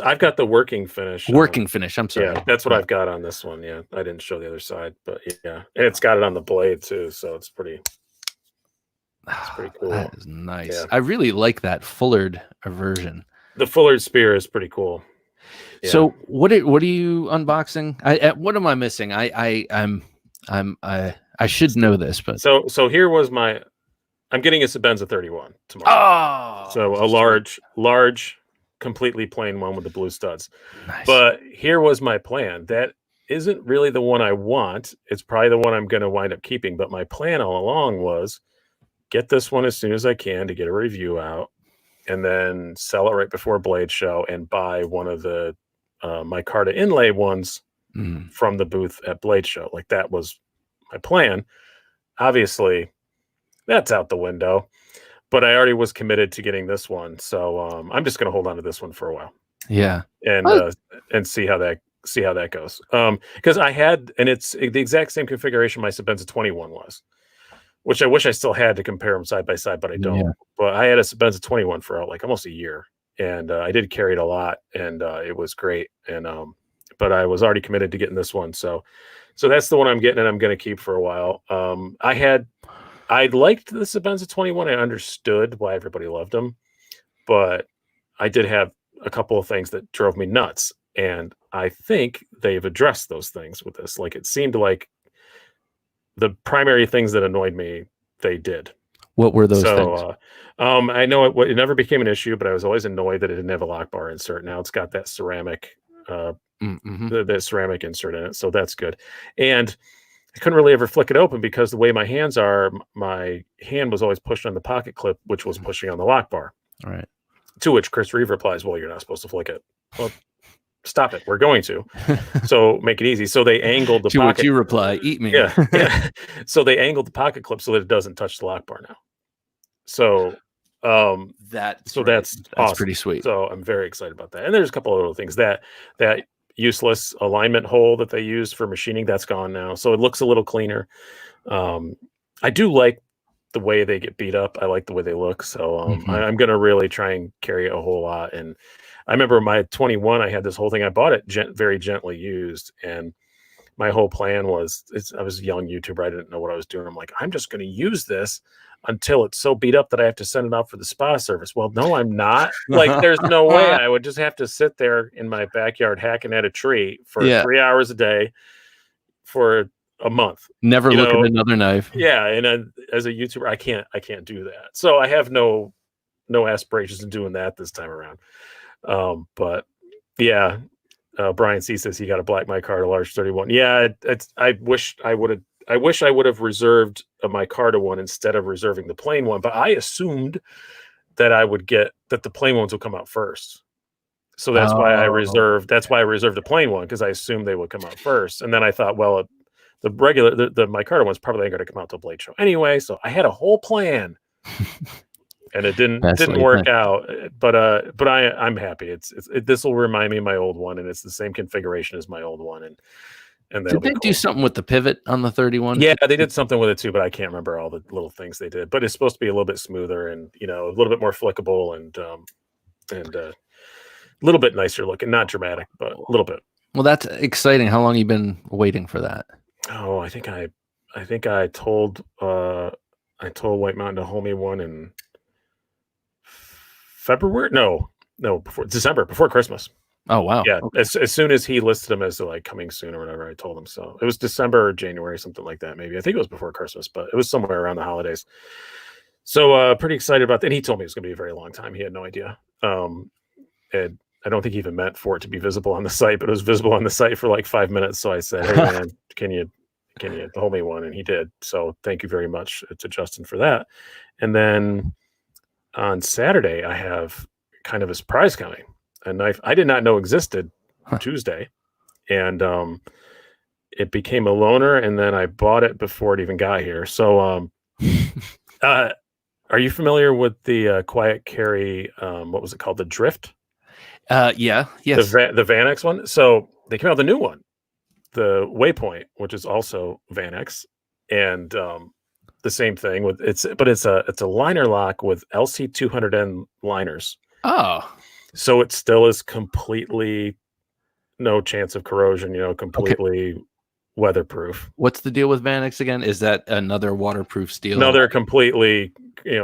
I've got the working finish. working finish? I'm sorry. Yeah, that's what I've got on this one. Yeah, I didn't show the other side, but yeah, and it's got it on the blade too, so it's pretty cool. That is nice. Yeah. I really like that Fullard version. The Fullard spear is pretty cool. Yeah. So what are you unboxing? What am I missing? I should know this, but so here was I'm getting a Sebenza 31 tomorrow. Oh, so a large, completely plain one with the blue studs. nice. But here was my plan. That isn't really the one I want. It's probably the one I'm going to wind up keeping. But my plan all along was get this one as soon as I can to get a review out, and then sell it right before Blade Show and buy one of the micarta inlay ones from the booth at Blade Show. Like, that was my plan. Obviously, that's out the window, but I already was committed to getting this one. So I'm just going to hold on to this one for a while. Yeah. And see how that goes. Because I had, and it's the exact same configuration my Sebenza 21 was, which I wish I still had to compare them side by side, but I don't. Yeah. But I had a Sebenza 21 for like almost a year, and I did carry it a lot, and it was great. And but I was already committed to getting this one, so that's the one I'm getting, and I'm going to keep for a while. I liked the Sebenza 21. I understood why everybody loved them, but I did have a couple of things that drove me nuts, and I think they've addressed those things with this. Like, it seemed like the primary things that annoyed me, they did. What were those things? I know it never became an issue, but I was always annoyed that it didn't have a lock bar insert. Now it's got that ceramic, the ceramic insert in it, so that's good. And I couldn't really ever flick it open because the way my hands are, my hand was always pushed on the pocket clip, which was pushing on the lock bar. All right. To which Chris Reeve replies, "Well, you're not supposed to flick it." Well, stop it. We're going to. So make it easy. So they angled the to pocket. which you reply, "Eat me." Yeah. So they angled the pocket clip so that it doesn't touch the lock bar now. So that's awesome. Pretty sweet. So I'm very excited about that. And there's a couple of little things that useless alignment hole that they used for machining, that's gone now, so it looks a little cleaner. I do like the way they get beat up. I like the way they look, so I'm gonna really try and carry it a whole lot. And I remember my 21, I had this whole thing. I bought it very gently used, and my whole plan was, I was a young YouTuber, I didn't know what I was doing. I'm like, I'm just going to use this until it's so beat up that I have to send it out for the spa service. Well, no, I'm not. Like, there's no way. I would just have to sit there in my backyard hacking at a tree for 3 hours a day for a month. Never look at another knife. Yeah, and as a YouTuber, I can't do that. So I have no aspirations of doing that this time around. But yeah, Brian C says he got a black micarta large 31. Yeah, I wish I would have reserved a micarta one instead of reserving the plain one, but I assumed that the plain ones would come out first. So that's why I reserved the plain one, because I assumed they would come out first. And then I thought, well, the micarta one's probably going to come out to Blade Show anyway. So I had a whole plan. And it didn't work out, but I'm happy. This will remind me of my old one, and it's the same configuration as my old one. And did they do something with the pivot on the 31? Yeah, they did something with it too, but I can't remember all the little things they did. But it's supposed to be a little bit smoother and a little bit more flickable and a little bit nicer looking. Not dramatic, but a little bit. Well, that's exciting. How long have you been waiting for that? Oh, I think I told White Mountain to hold me one in February? No, before December, before Christmas. Oh, wow. Yeah. Okay. As soon as he listed them as like coming soon or whatever, I told him. So it was December or January, something like that. Maybe. I think it was before Christmas, but it was somewhere around the holidays. So pretty excited about that. And he told me it was going to be a very long time. He had no idea. And I don't think he even meant for it to be visible on the site, but it was visible on the site for like 5 minutes. So I said, "Hey man, can you hold me one?" And he did. So thank you very much to Justin for that. And then on Saturday, I have kind of a surprise coming. A knife I did not know existed Tuesday, and it became a loaner, and then I bought it before it even got here. So are you familiar with the quiet carry, what was it called, the Drift? Yeah, yes, the Vanex one. So they came out with a new one, the Waypoint, which is also Vanex, and the same thing with it's a liner lock with LC200N liners. Oh, So it still is completely no chance of corrosion, okay. completely weatherproof. What's the deal with Vanex again? Is that another waterproof steel? No, they're completely,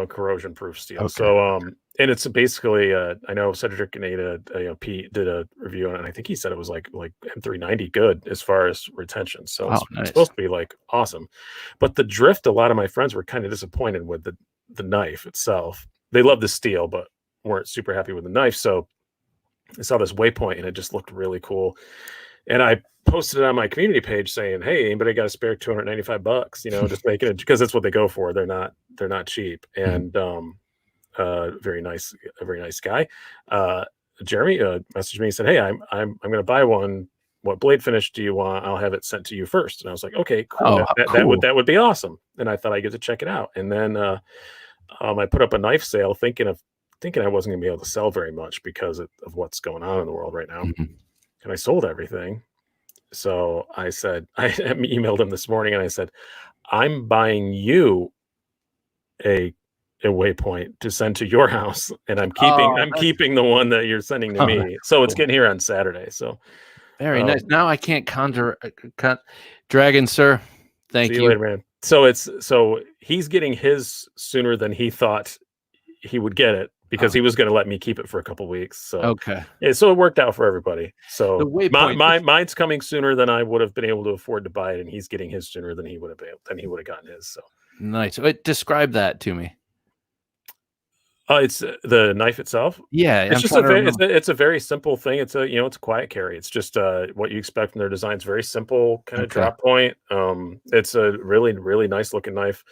corrosion proof steel. Okay. So, and it's basically, I know Cedric and Ada, Pete did a review on it, and I think he said it was like M390 good as far as retention. So Oh, it's nice. supposed to be like awesome. But the drift, a lot of my friends were kind of disappointed with the knife itself. They love the steel, but weren't super happy with the knife. So I saw this Waypoint, and it just looked really cool. And I posted it on my community page saying, "Hey, anybody got a spare $295? Just making it because that's what they go for. They're not cheap." And a very nice guy, Jeremy, messaged me and said, "Hey, I'm going to buy one. What blade finish do you want? I'll have it sent to you first." And I was like, "Okay, cool. Oh, cool. That would be awesome." And I thought I'd get to check it out. And then I put up a knife sale, thinking I wasn't going to be able to sell very much because of what's going on in the world right now. And I sold everything. So I said, I emailed him this morning and I said, "I'm buying you a Waypoint to send to your house, and I'm keeping the one that you're sending to me." So it's getting here on Saturday. So very nice. Now I can't Dragon, sir. Thank you. See you later, man. So he's getting his sooner than he thought he would get it, because he was going to let me keep it for a couple weeks. So okay, yeah, so it worked out for everybody. So the Waypoint, mine's coming sooner than I would have been able to afford to buy it, and he's getting his sooner than he would have gotten his. So nice. Describe that to me. It's the knife itself. Yeah, it's a very simple thing. It's a quiet carry. It's just what you expect from their design. It's very simple, kind of drop point. It's a really, really nice looking knife.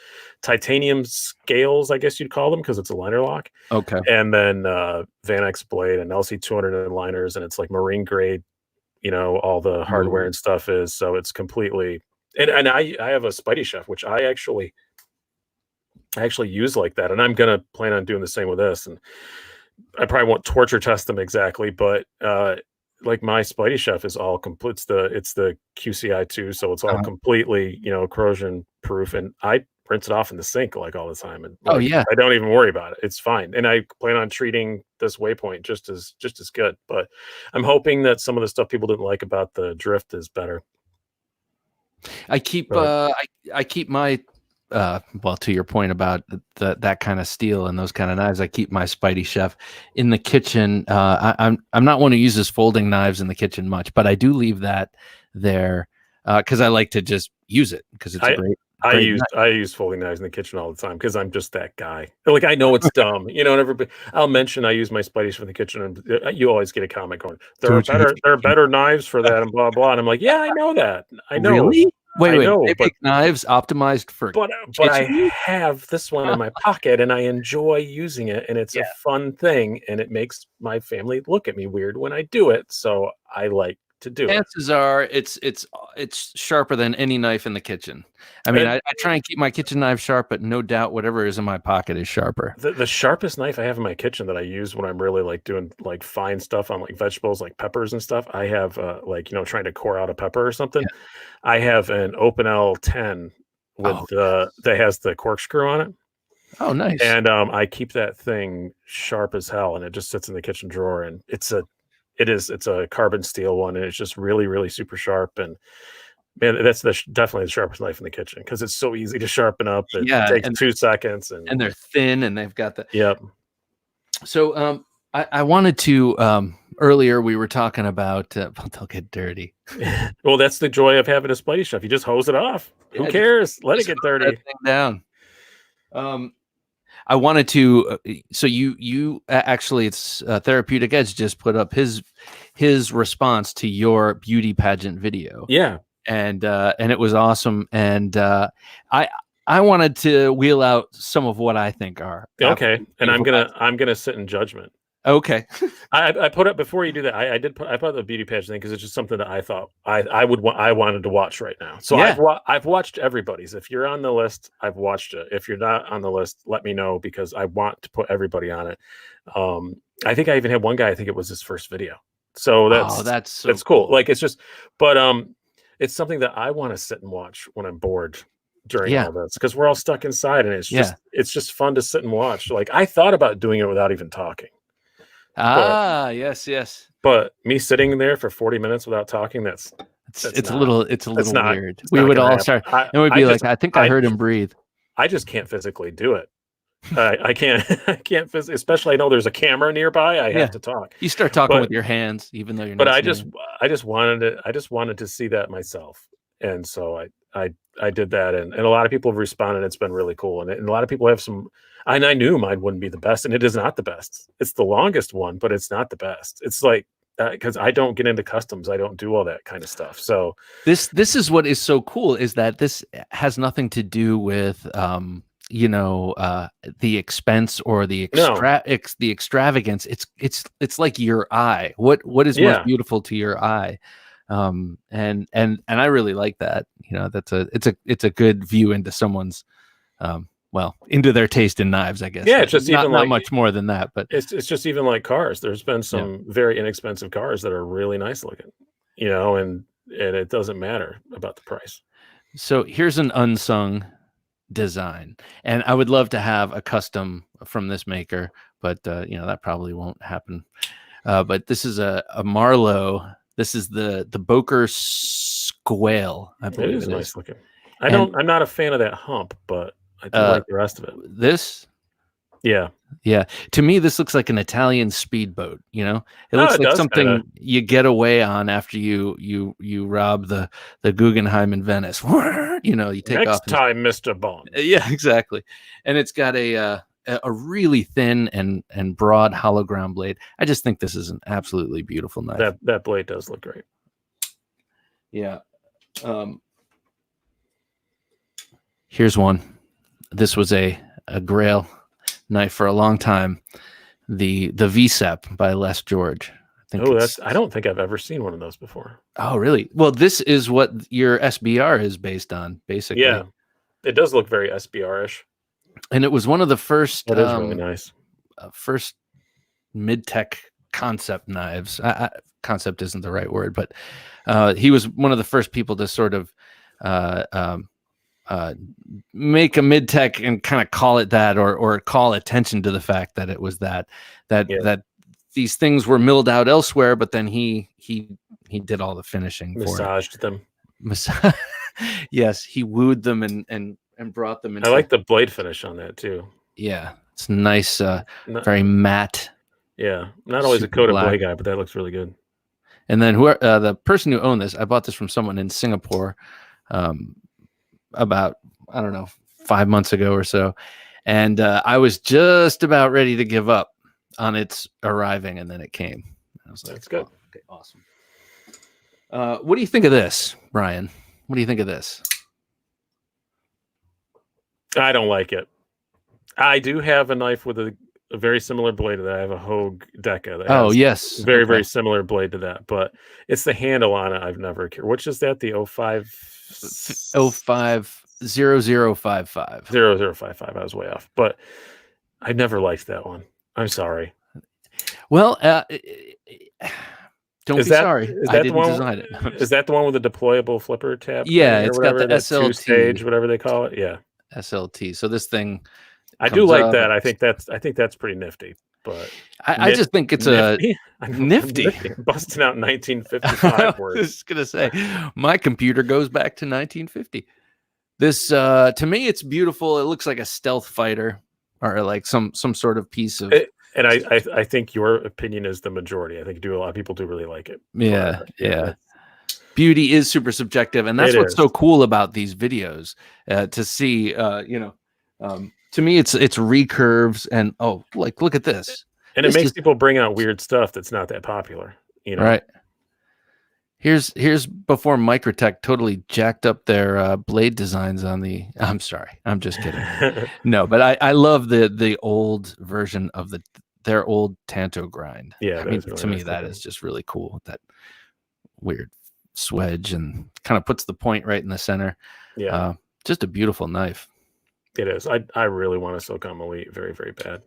Titanium scales, I guess you'd call them, because it's a liner lock. Okay. And then Vanex blade and LC200 liners, and it's like marine grade. All the hardware and stuff is, so it's completely. And I have a Spidey Chef, which I actually use like that, and I'm gonna plan on doing the same with this. And I probably won't torture test them exactly, but like my Spidey Chef is all complete. It's the QCI 2, so it's all completely corrosion proof, and I rinse it off in the sink like all the time. And I don't even worry about it. It's fine, and I plan on treating this Waypoint just as good. But I'm hoping that some of the stuff people didn't like about the drift is better. I keep my well, to your point about that kind of steel and those kind of knives, I keep my Spidey Chef in the kitchen. I'm not one who uses folding knives in the kitchen much, but I do leave that there because I like to just use it because it's great. I use folding knives in the kitchen all the time because I'm just that guy. Like, I know it's dumb, and everybody. I'll mention I use my Spidey Chef in the kitchen, and you always get a comment going, "There are better knives for that," and blah blah. And I'm like, "Yeah, I know that. I know." Really? Wait, they make knives optimized for. But I have this one in my pocket, and I enjoy using it, and it's a fun thing, and it makes my family look at me weird when I do it. So I like to do it. Chances are it's sharper than any knife in the kitchen. I mean, I try and keep my kitchen knife sharp, but no doubt whatever is in my pocket is sharper. The sharpest knife I have in my kitchen that I use when I'm really like doing like fine stuff on like vegetables, like peppers and stuff, I have trying to core out a pepper or something. Yeah. I have an Open L10 with that has the corkscrew on it. Oh, nice. And I keep that thing sharp as hell, and it just sits in the kitchen drawer, and it's a carbon steel one, and it's just really, really super sharp. And man, that's definitely the sharpest knife in the kitchen because it's so easy to sharpen up. It takes 2 seconds, and they're thin, and they've got the. Yep. So I wanted to earlier we were talking about they'll get dirty. Well, that's the joy of having a Spidey Chef. You just hose it off. Who cares? Let it get dirty. That thing down. I wanted to. So you actually, it's Therapeutic Edge just put up his response to your beauty pageant video. Yeah, and it was awesome. And I wanted to wheel out some of what I think are okay. And I'm gonna sit in judgment. Okay. I put up before you do that. I put the beauty pageant thing because it's just something that I thought I wanted to watch right now. So yeah. I've watched everybody's. If you're on the list, I've watched it. If you're not on the list, let me know because I want to put everybody on it. I think I even had one guy. I think it was his first video. So that's cool. Like it's just, but it's something that I want to sit and watch when I'm bored during Yeah. all this, because we're all stuck inside, and Yeah. it's just fun to sit and watch. Like, I thought about doing it without even talking, but Yes. me sitting there for 40 minutes without talking, It's a not little that's not weird. it's We not would gonna all happen. start, and we'd be like, I think I I heard him breathe. I just can't physically do it. I can't I can't physically, especially I know there's a camera nearby. I have Yeah. to talk, You start talking but with your hands, even though you're but not seeing him. I just wanted to see that myself, and so I did that, and a lot of people have responded. It's been really cool, and a lot of people have some. And I knew mine wouldn't be the best, and it is not the best. It's the longest one, but it's not the best. It's like, because I don't get into customs, I don't do all that kind of stuff. So This is what is so cool, is that this has nothing to do with the expense or the no, the extravagance. It's like your eye. What is most yeah, beautiful to your eye? And I really like that. It's a good view into someone's into their taste in knives, I guess. yeah. It's just even Not like much more than that, but it's just even like cars. There's been yeah. some very inexpensive cars that are really nice looking, and it doesn't matter about the price. So here's an unsung design, and I would love to have a custom from this maker, but that probably won't happen. But this is a Marlowe. This is the Boker Squale, I It believe is it nice is. looking. And I'm not a fan of that hump, but I do uh, like the rest of it. this, Yeah. yeah, to me, this looks like an Italian speedboat. It Oh, looks it like does kind of. something you get away on after you rob the Guggenheim in Venice. You take off. Next time, Mr. Bond. Yeah, exactly. And it's got a really thin and broad hollow ground blade. I just think this is an absolutely beautiful knife. That blade does look great. Yeah. Here's one. This was a Grail knife for a long time. The VSEP by Les George. I don't think I've ever seen one of those before. Oh, really? Well, this is what your SBR is based on, basically. Yeah, it does look very SBR-ish. And it was one of the first. That is really nice. First mid-tech concept knives. Concept isn't the right word, but he was one of the first people to sort of make a mid-tech and kind of call it that, or call attention to the fact that it was that these things were milled out elsewhere, but then he did all the finishing, massaged them. Yes, he wooed them and brought them in. I like the blade finish on that too. Yeah, it's nice, very matte. Yeah, not always a coated blade guy, but that looks really good. And then the person who owned this, I bought this from someone in Singapore about, I don't know, 5 months ago or so. And I was just about ready to give up on its arriving, and then it came. I was like, that's good. Oh, okay, awesome. What do you think of this, Brian? What do you think of this? I don't like it. I do have a knife with a very similar blade to that. I have a Hogue Deca. Oh, yes. Very, very similar blade to that, but it's the handle on it I've never cared. Which is that? The 05 0055. 0055. I was way off, but I never liked that one. I'm sorry. Well, don't be sorry. I didn't design it. Is that the one with the deployable flipper tab? Yeah, it's got the SLT. Two-stage, whatever they call it. Yeah. SLT. So this thing, I do like that. I think that's pretty nifty. But I just think it's nifty. Busting out 1955 words. I was gonna say, my computer goes back to 1950. This to me, it's beautiful. It looks like a stealth fighter, or like some sort of piece of. And I think your opinion is the majority. I think a lot of people do really like it. Yeah, yeah. Beauty is super subjective, and that's what's so cool about these videos. To see, to me, it's recurves, and look at this. And it makes people bring out weird stuff that's not that popular. Right. Here's before Microtech totally jacked up their blade designs on the. I'm sorry, I'm just kidding. No, but I love the old version of their old Tanto grind. Yeah, I mean, to me that is just really cool. That weird swedge and kind of puts the point right in the center. Yeah, just a beautiful knife. It is. I really want a SOCOM Elite very, very bad.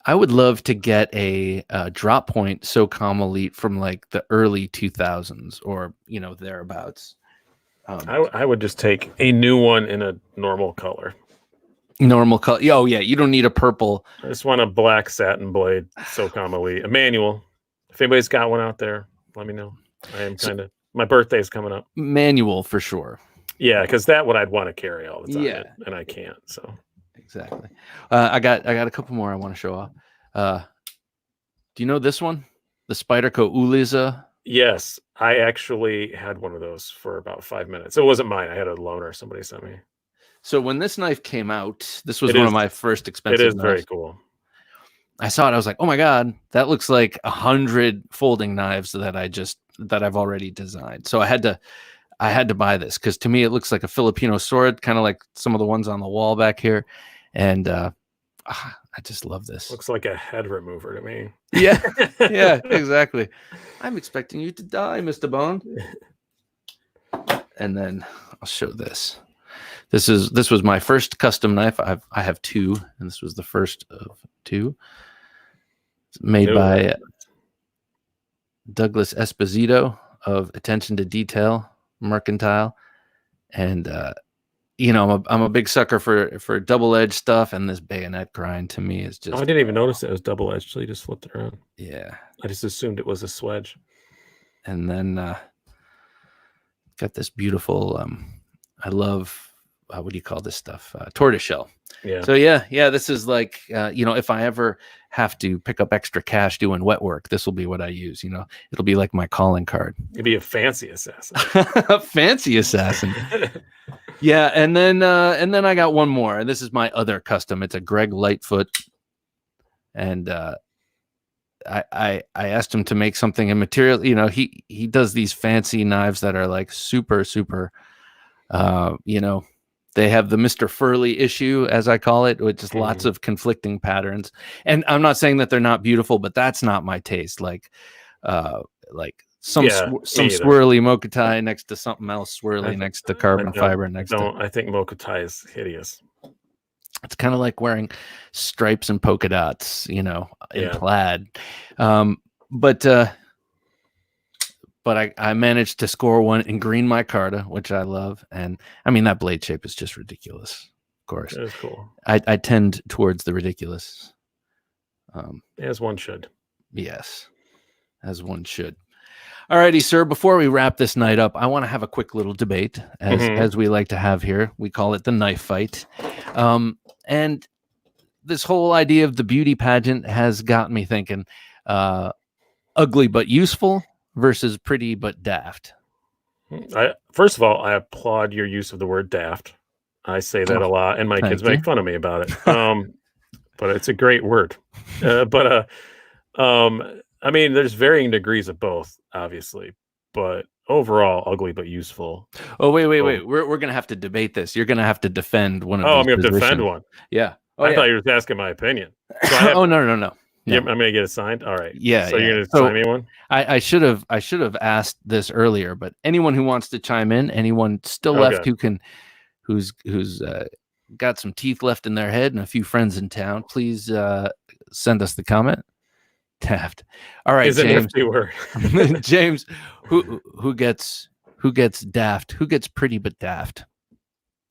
I would love to get a drop point SOCOM Elite from like the early 2000s or thereabouts. I would just take a new one in a normal color. Normal color. Oh yeah, you don't need a purple. I just want a black satin blade SOCOM Elite, a manual. If anybody's got one out there, let me know. I am my birthday's coming up. Manual for sure. Yeah, because that one I'd want to carry all the time. Yeah. And I can't. So exactly. I got a couple more I want to show off. Do you know this one? The Spyderco Uliza? Yes, I actually had one of those for about 5 minutes. It wasn't mine. I had a loaner somebody sent me. So when this knife came out, this was one of my first expensive It is knives. very cool. I saw it. I was like, oh my God, that looks like 100 folding knives that I've already designed. So I had to buy this because to me, it looks like a Filipino sword, kind of like some of the ones on the wall back here. And I just love this. Looks like a head remover to me. Yeah, yeah, exactly. I'm expecting you to die, Mr. Bond. And then I'll show this. This was my first custom knife. I have two, and this was the first of two. It's made by Douglas Esposito of Attention to Detail Mercantile, and I'm a big sucker for double-edged stuff, and this bayonet grind to me is just. I didn't even notice it was double-edged till you just flipped it around. Yeah, I just assumed it was a swedge. And then got this beautiful. I love. What do you call this stuff? Tortoiseshell. Yeah. So yeah. This is like if I ever have to pick up extra cash doing wet work, this will be what I use. It'll be like my calling card. You'd be a fancy assassin. A fancy assassin. Yeah, and then I got one more, and this is my other custom. It's a Greg Lightfoot, and I asked him to make something in material. He does these fancy knives that are like super. They have the Mr. Furley issue, as I call it, with just lots of conflicting patterns. And I'm not saying that they're not beautiful, but that's not my taste. Like some swirly mokutai next to something else swirly next to carbon fiber next to. I think mokutai is hideous. It's kind of like wearing stripes and polka dots, in plaid. But I managed to score one in green micarta, which I love. And I mean, that blade shape is just ridiculous. Of course. That is cool. I tend towards the ridiculous. As one should. Yes, as one should. All righty, sir. Before we wrap this night up, I want to have a quick little debate, as we like to have here. We call it the knife fight. And this whole idea of the beauty pageant has got me thinking, ugly but useful versus pretty but daft. First of all, I applaud your use of the word daft. I say that a lot, and my kids make fun of me about it. But it's a great word. I mean, there's varying degrees of both, obviously, but overall, ugly but useful. Oh, wait. We're gonna have to debate this. You're gonna have to defend one of. Oh, I'm gonna defend one. Yeah. I thought you were asking my opinion. So no. I'm gonna get it signed. All right. Yeah. So you're gonna sign me one? I should have asked this earlier, but anyone who wants to chime in, anyone still left who's got some teeth left in their head and a few friends in town, please send us the comment. Daft. All right, is James. Word. James, who gets daft? Who gets pretty but daft?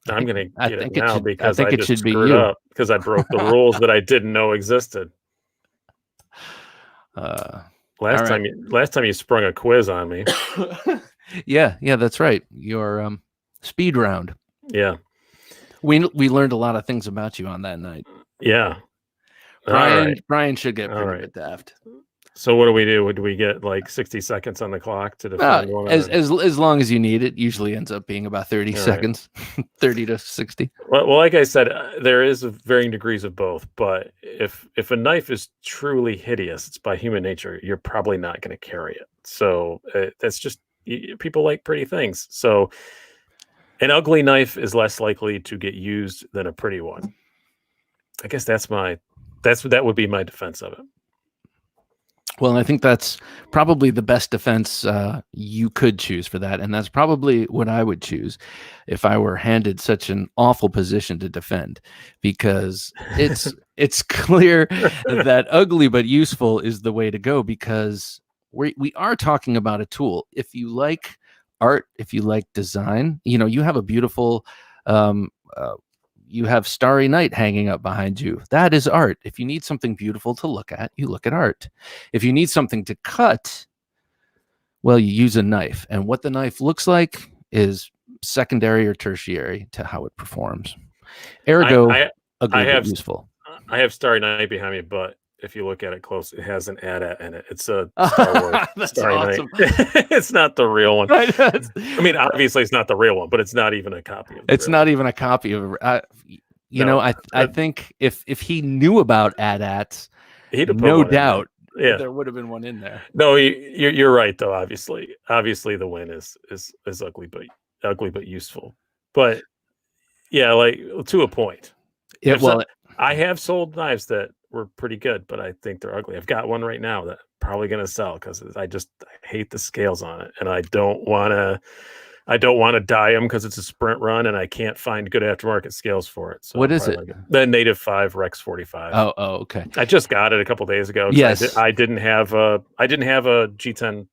I'm gonna get it now because I think it should be you. Up because I broke the rules that I didn't know existed. Last time you sprung a quiz on me. Yeah, that's right. Your speed round. Yeah. We learned a lot of things about you on that night. Yeah. Brian should get pretty bit daft. So what do we do? Do we get like 60 seconds on the clock to define one? As long as you need it. Usually ends up being about 30 seconds, 30 to 60. Well, like I said, there is varying degrees of both. But if a knife is truly hideous, it's by human nature, you're probably not going to carry it. So that's just people like pretty things. So an ugly knife is less likely to get used than a pretty one. I guess that would be my defense of it. Well, I think that's probably the best defense you could choose for that, and that's probably what I would choose if I were handed such an awful position to defend, because it's clear that ugly but useful is the way to go, because we are talking about a tool. If you like art, if you like design, you have a beautiful um, you have Starry Night hanging up behind you. That is art. If you need something beautiful to look at, you look at art. If you need something to cut, well, you use a knife. And what the knife looks like is secondary or tertiary to how it performs. Ergo, ugly but useful. I have Starry Night behind me, but if you look at it close, it has an AT-AT in it. It's a Star Wars Starry awesome. Night. It's not the real one. I mean, obviously, it's not the real one, but it's not even a copy of it. It's not one. Even a copy of it. I think if he knew about AT-ATs, no doubt there would have been one in there. No, you're right though. Obviously, the win is ugly but useful. But yeah, like to a point. I have sold knives that were pretty good, but I think they're ugly. I've got one right now that I'm probably going to sell because I hate the scales on it, and I don't want to dye them because it's a sprint run, and I can't find good aftermarket scales for it. So what is it? The Native 5 Rex 45. Oh, okay. I just got it a couple days ago. Yes, I didn't have a G10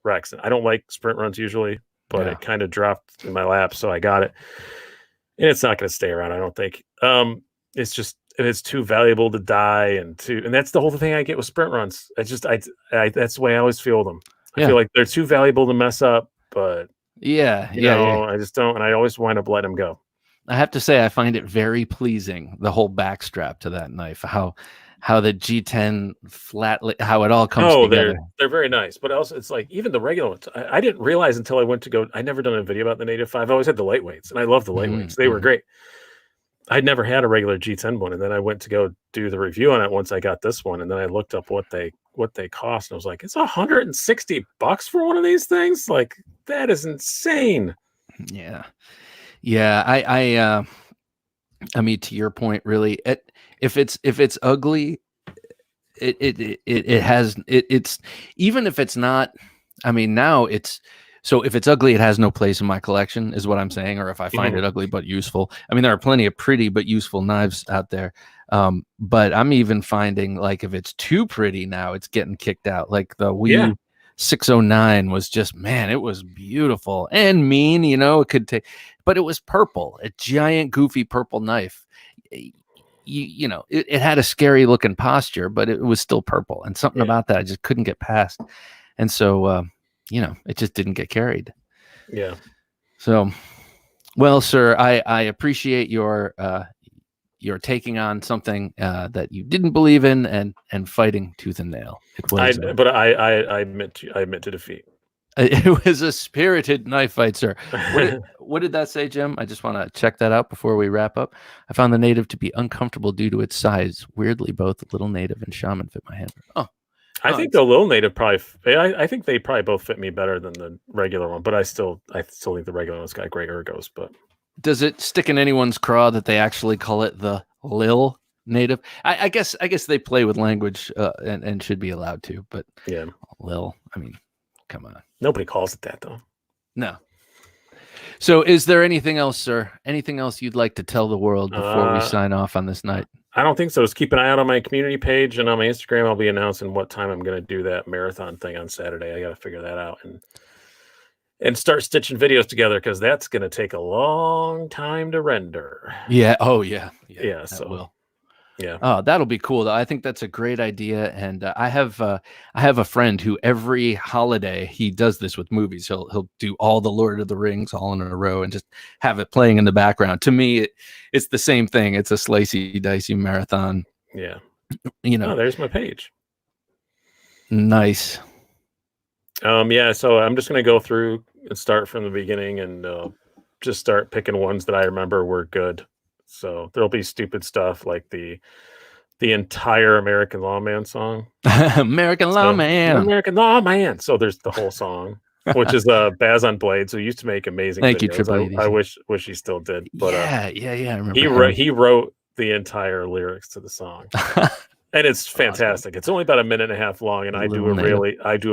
Rex. I don't like sprint runs usually, but it kind of dropped in my lap, so I got it, and it's not going to stay around, I don't think. It's too valuable to dye, and that's the whole thing I get with sprint runs. That's the way I always feel them. I feel like they're too valuable to mess up, but I just don't, and I always wind up letting them go. I have to say, I find it very pleasing, the whole backstrap to that knife, how the G10 how it all comes together. They're very nice, but also it's like even the regular ones. I didn't realize until I went to go. I never done a video about the Native 5. I always had the lightweights, and I love the lightweights. They were great. I'd never had a regular G10 one, and then I went to go do the review on it once I got this one, and then I looked up what they cost, and I was like, it's $160 for one of these things. Like, that is insane. Yeah. I mean, to your point, really, if it's ugly, it's even if it's not. I mean, now it's. So if it's ugly, it has no place in my collection, is what I'm saying. Or if I find it ugly but useful. I mean, there are plenty of pretty but useful knives out there. But I'm even finding, like, if it's too pretty now, it's getting kicked out. Like the Wii 609 was just, man, it was beautiful and mean, it could take, but it was purple, a giant goofy purple knife. It had a scary looking posture, but it was still purple, and something about that I just couldn't get past. And so, it just didn't get carried. Yeah. So, well, sir, I appreciate your taking on something that you didn't believe in and fighting tooth and nail. It was, I meant to defeat. It was a spirited knife fight, sir. What did that say, Jim? I just want to check that out before we wrap up. I found the Native to be uncomfortable due to its size. Weirdly, both the little Native and Shaman fit my hand. I think the little Native I think they probably both fit me better than the regular one, but I still think the regular one's got great ergos. But does it stick in anyone's craw that they actually call it the Lil Native? I guess they play with language and should be allowed to, but yeah, Lil. I mean, come on. Nobody calls it that though. No. So, is there anything else, sir? Anything else you'd like to tell the world before we sign off on this night? I don't think so. Just keep an eye out on my community page and on my Instagram. I'll be announcing what time I'm going to do that marathon thing on Saturday. I got to figure that out and start stitching videos together, because that's going to take a long time to render. Yeah. Oh, yeah. So will. Yeah. Oh, that'll be cool, though. I think that's a great idea. And I have a friend who every holiday he does this with movies. He'll do all the Lord of the Rings all in a row and just have it playing in the background. To me, it's the same thing. It's a Slicey Dicey marathon. Yeah. There's my page. Nice. Yeah. So I'm just going to go through and start from the beginning and just start picking ones that I remember were good. So there'll be stupid stuff like the entire American Lawman song. American Lawman. So there's the whole song, which is Baz on Blades, who used to make amazing Thank videos. you, Triple E. I wish he still did. But yeah, I remember. He wrote the entire lyrics to the song. And it's Awesome. fantastic. It's only about a minute and a half long, and I do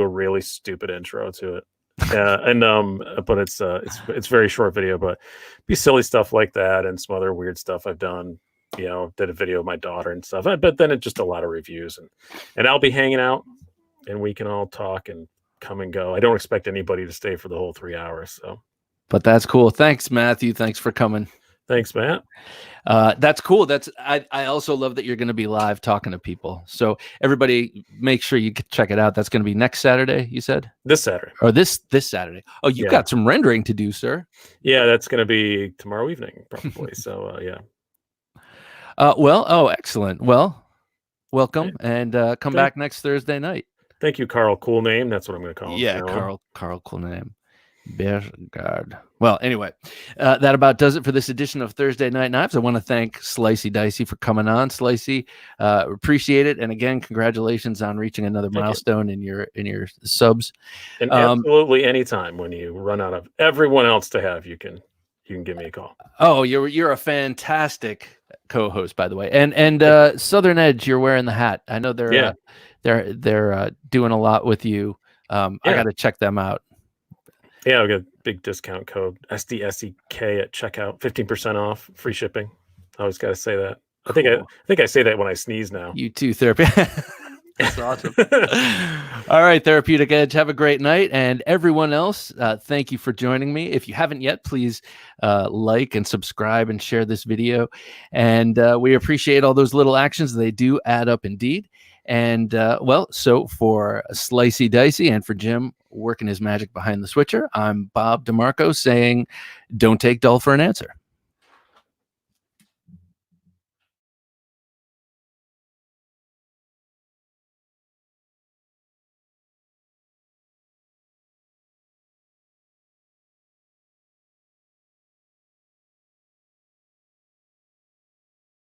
a really stupid intro to it. But it's very short video, but be silly stuff like that and some other weird stuff I've done. Did a video of my daughter and stuff. But then it's just a lot of reviews, and I'll be hanging out, and we can all talk and come and go. I don't expect anybody to stay for the whole 3 hours. So, but that's cool. Thanks, Matthew. Thanks for coming. Thanks, Matt. That's cool. I also love that you're going to be live talking to people. So everybody, make sure you check it out. That's going to be next Saturday. You said this Saturday or this Saturday. Oh, you got some rendering to do, sir. Yeah, that's going to be tomorrow evening, probably. So yeah. Excellent. Well, welcome and come back next Thursday night. Thank you, Carl. Cool name. That's what I'm going to call him. Yeah, Carl. Cool name. Bergard. Well, anyway, that about does it for this edition of Thursday Night Knives. I want to thank Slicey Dicey for coming on. Slicey, appreciate it, and again, congratulations on reaching another milestone in your subs. And absolutely, anytime when you run out of everyone else to have, you can give me a call. Oh, you're a fantastic co-host, by the way, and Southern Edge, you're wearing the hat. I know they're doing a lot with you. I got to check them out. Yeah, I'll get a big discount code SDSEK at checkout, 15% off, free shipping. I always got to say that. Cool. I think I say that when I sneeze now. You too, therapy. That's awesome. All right, Therapeutic Edge. Have a great night, and everyone else, thank you for joining me. If you haven't yet, please like and subscribe and share this video. And we appreciate all those little actions; they do add up indeed. And so for Slicey Dicey and for Jim working his magic behind the switcher, I'm Bob DeMarco saying, don't take dull for an answer.